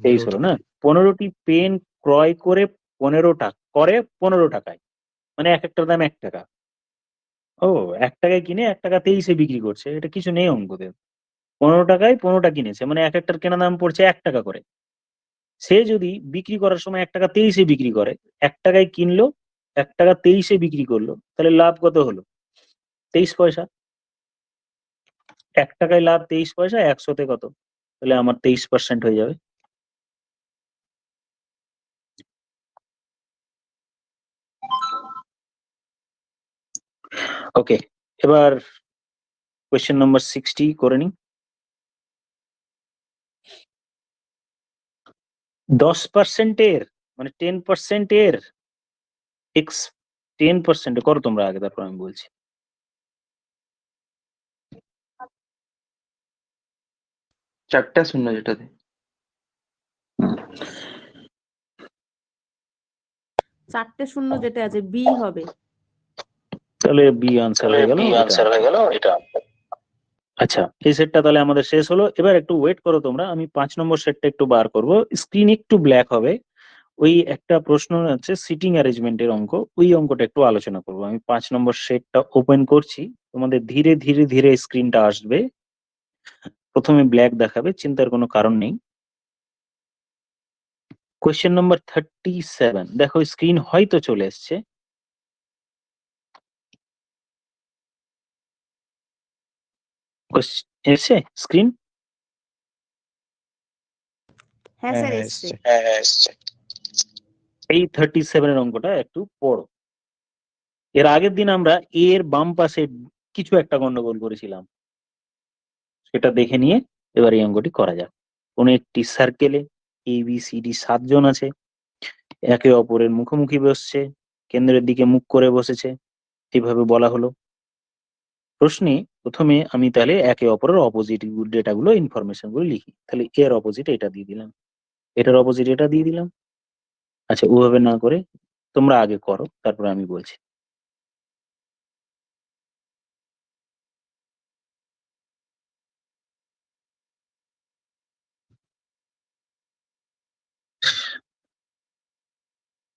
23 হলো না, 15টি পেন ক্রয় করে 15 টাকায়, মানে এক একটার দাম 1 টাকা। ও 1 টাকায় কিনে 1 টাকা 23-এ বিক্রি করছে, এটা কিছু নেই অঙ্কতে। 15 টাকায় 15টা কিনেছে, মানে এক একটার কেনা দাম পড়ছে 1 টাকা করে। সে যদি বিক্রি করার সময় 1 টাকা 23-এ বিক্রি করে, 1 টাকায় কিনলো 1 টাকা 23-এ বিক্রি করলো, তাহলে লাভ কত হলো? 23 পয়সা। 1 টাকায় লাভ 23 পয়সা, 100-তে কত? তাহলে আমার 23% হয়ে যাবে। ওকে, এবার কোয়েশ্চেন নাম্বার 60 করে নিই। 10% এর মানে 10% এর এক্স 10% করো তোমরা আগে, তারপর আমি বলছি। চারটা শূন্য যেটাতে। চারটে শূন্য যেটা আছে বি হবে। তাহলে বি আনসার হয়ে গেল এটা। আচ্ছা, এই সেটটা তাহলে আমাদের শেষ হলো। এবার একটু ওয়েট করো তোমরা, আমি 5 নম্বর সেটটা একটু বার করব। স্ক্রিন একটু ব্ল্যাক হবে, ওই একটা প্রশ্ন আছে সিটিং অ্যারেঞ্জমেন্টের অঙ্ক, ওই অঙ্কটা একটু আলোচনা করব। আমি 5 নম্বর সেটটা ওপেন করছি, তোমাদের ধীরে ধীরে ধীরে স্ক্রিনটা আসবে। প্রথমে ব্ল্যাক দেখাবে, চিন্তার কোনো কারণ নেই। কোয়েশ্চেন নাম্বার 37, দেখো স্ক্রিন হয়তো চলে এসছে। এসছে স্ক্রিন? হ্যাঁ হ্যাঁ স্যার হ্যাঁ এসছে। এসছে। এই 37 এর অঙ্কটা একটু পড়ো। এর আগের দিন আমরা এ এর বাম পাশে কিছু একটা গন্ডগোল করেছিলাম, সেটা দেখে নিয়ে এবার এই অঙ্কটি করা যাক। কোন একটি সার্কেলে ABCD 7 জন আছে, একে অপরের মুখোমুখি বসছে, কেন্দ্রের দিকে মুখ করে বসেছে, এইভাবে বলা হলো। প্রশ্নে প্রথমে আমি তাহলে একে অপরের অপোজিট ডেটাগুলো ইনফরমেশন গুলো লিখি। তাহলে এর অপোজিট এটা দিয়ে দিলাম, এটার অপোজিট এটা দিয়ে দিলাম। আচ্ছা, ওভাবে না করে তোমরা আগে করো, তারপরে আমি বলছি।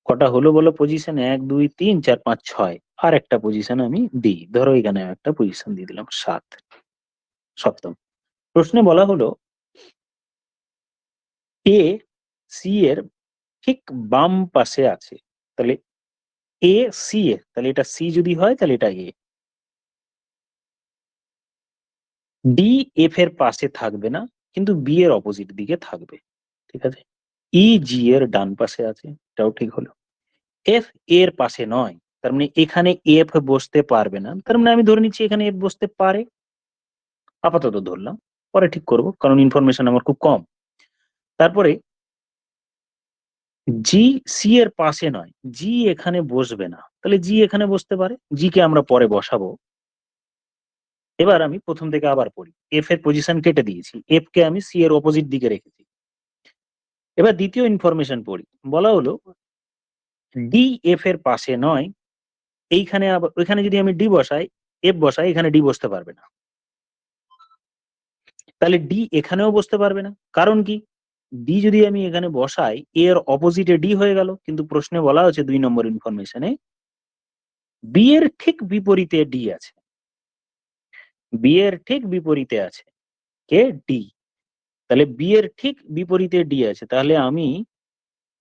কটা হলো বলো পজিশন? 1 2 3 4 5 6, আর একটা পজিশন আমি দিই, ধরো এখানে একটা পজিশন দিয়ে দিলাম 7, সপ্তম। প্রশ্নে বলা হলো এ সি এর ঠিক বাম পাশে আছে, তাহলে এ সি এর, তাহলে এটা সি যদি হয় তাহলে এটা এ। ডি এফ এর পাশে থাকবে না, কিন্তু বি এর অপোজিট দিকে থাকবে, ঠিক আছে। ই জি এর ডান পাশে আছে, এটাও ঠিক হলো। এফ এর পাশে নয়, তার মানে এখানে এফ বসতে পারবে না, তার মানে আমি ধরে নিচ্ছি এখানে এফ বসতে পারে, আপাতত ধরলাম, পরে ঠিক করব কারণ ইনফরমেশন আমার খুব কম। তারপরে জি সি এর পাশে নয়, জি এখানে বসবে না, তাহলে জি এখানে বসতে পারে, জি কে আমরা পরে বসাবো। এবার আমি প্রথম থেকে আবার পড়ি, এফ এর পজিশন কেটে দিয়েছি, এফ কে আমি সি এর অপোজিট দিকে রেখেছি। এবার দ্বিতীয় ইনফরমেশন পড়ি, বলা হলো ডি এফ এর পাশে নয়, এইখানে আবার ওইখানে যদি আমি ডি বসাই, এফ বসাই, এখানে ডি বসতে পারবে না, তাহলে ডি এখানেও বসতে পারবে না। কারণ কি? ডি যদি আমি এখানে বসাই, এর অপোজিটে ডি হয়ে গেল, কিন্তু প্রশ্নে বলা হচ্ছে 2 নম্বর ইনফরমেশনে বি এর ঠিক বিপরীতে ডি আছে, বি এর ঠিক বিপরীতে আছে কে? ডি। তাহলে বি এর ঠিক বিপরীতে ডি আছে, তাহলে আমি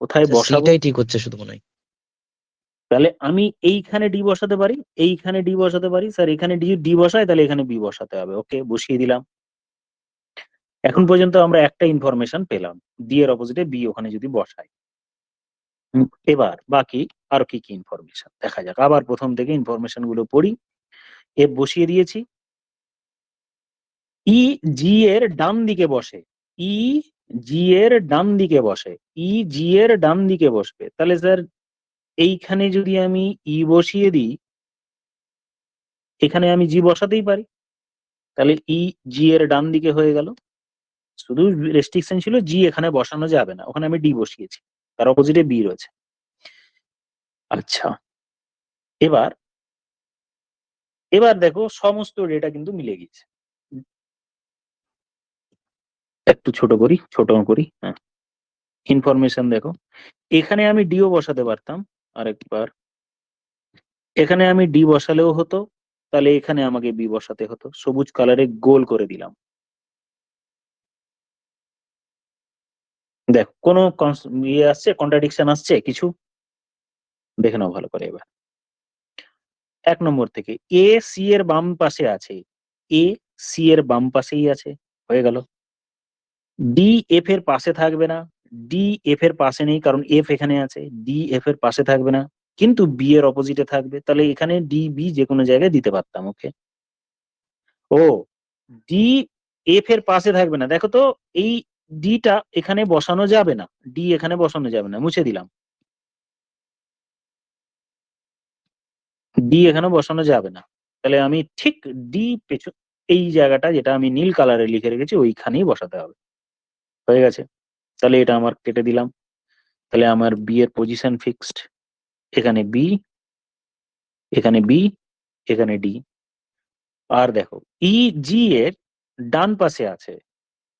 কোথায় বসাবো? সিটাই ঠিক হচ্ছে শুধু মনে হয়। তাহলে আমি এইখানে ডি বসাতে পারি, এইখানে ডি বসাতে পারি। স্যার এখানে ডি বসায়, তাহলে এখানে বি বসাতে হবে। ওকে, বসিয়ে দিলাম। এখন পর্যন্ত আমরা একটা ইনফরমেশন পেলাম, ডি এর অপোজিটে বি ওখানে যদি বসাই। এবার বাকি আর কি কি ইনফরমেশন দেখা যাক। আবার প্রথম থেকে ইনফরমেশন গুলো পড়ি। এফ বসিয়ে দিয়েছি, ই জি এর ডান দিকে বসে, ই জি এর ডান দিকে বসে, ই জি এর ডান দিকে বসবে, তাহলে স্যার এইখানে যদি আমি ই বসিয়ে দিই, এখানে আমি জি বসাতেই পারি, তাহলে ই জি এর ডান দিকে হয়ে গেল। শুধু রেস্ট্রিকশন ছিল জি এখানে বসানো যাবে না, ওখানে আমি ডি বসিয়েছি, তার অপোজিটে বি রয়েছে। আচ্ছা, এবার এবার দেখো সমস্ত ডেটা কিন্তু মিলে গেছে। একটু ছোট করি, হ্যাঁ, ইনফরমেশন দেখো, এখানে আমি ডিও বসাতে পারতাম, আরেকবার এখানে আমি ডি বসালেও হতো, তাহলে এখানে আমাকে বি বসাতে হতো, সবুজ কালারে গোল করে দিলাম। দেখো কোনো ইয়ে আসছে, কন্ট্রাডিকশন আসছে কিছু? দেখে নাও ভালো করে এবার। 1 নম্বর থেকে এ সি এর বাম পাশে আছে, এ সি এর বাম পাশেই আছে, হয়ে গেল। ডি এফ এর পাশে থাকবে না, ডি এফ এর পাশে নেই কারণ এফ এখানে আছে, ডি এফ এর পাশে থাকবে না, কিন্তু বি এর অপোজিটে থাকবে, তাহলে এখানে ডি বি যে কোনো জায়গায় দিতে পারতাম। ওকে, ও ডি এফ এর পাশে থাকবে না, দেখো তো এই ডিটা এখানে বসানো যাবে না, ডি এখানে বসানো যাবে না, মুছে দিলাম, ডি এখানে বসানো যাবে না, তাহলে আমি ঠিক ডি পেছন এই জায়গাটা যেটা আমি নীল কালারে লিখে রেখেছি ওইখানেই বসাতে হবে। হয়ে গেছে, তাহলে এটা আমার কেটে দিলাম, তাহলে আমার বি এর পজিশন ফিক্সড, এখানে বি, এখানে বি, এখানে ডি। আর দেখো ই জি এর ডান পাশে আছে,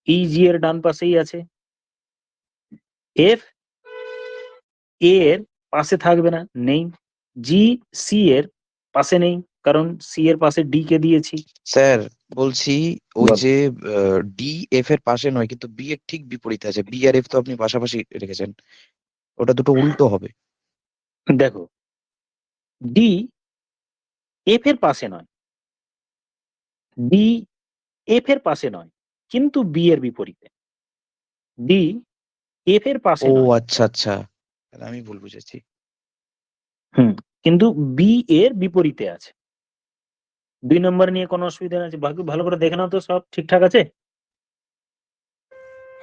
ই জি এর ডান পাশেই আছে, এফ এ এর পাশে থাকবে না, নেই, জি সি এর পাশে নেই কারণ সি এর পাশে ডি কে দিয়েছি। স্যার বলছি ওই বল। যে ডি এফ এর পাশে নয় কিন্তু বি এর ঠিক বিপরীতে আছে, বি আর এফ তো আপনি পাশাপাশি রেখেছেন, ওটা দুটো উল্টো হবে। দেখো ডি এফ এর পাশে নয়, ডি এফ এর পাশে নয়, কিন্তু বি এর বিপরীতে, ডি এফ এর পাশে ও নয়, আচ্ছা আচ্ছা, তাহলে আমি ভুল বুঝেছি। কিন্তু বি এর বিপরীতে আছে। 2 নম্বর নিয়ে কোনো অসুবিধা আছে? বাকি ভালো করে দেখে নাও তো, সব ঠিকঠাক আছে?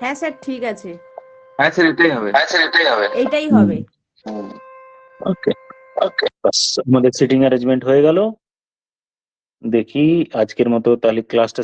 হ্যাঁ স্যার ঠিক আছে, হ্যাঁ স্যার এটাই হবে। এইটাই হবে। ওকে ওকে, বাস আমাদের সিটিং অ্যারেঞ্জমেন্ট হয়ে গেল। দেখি আজকের মতো তাহলে ক্লাসটা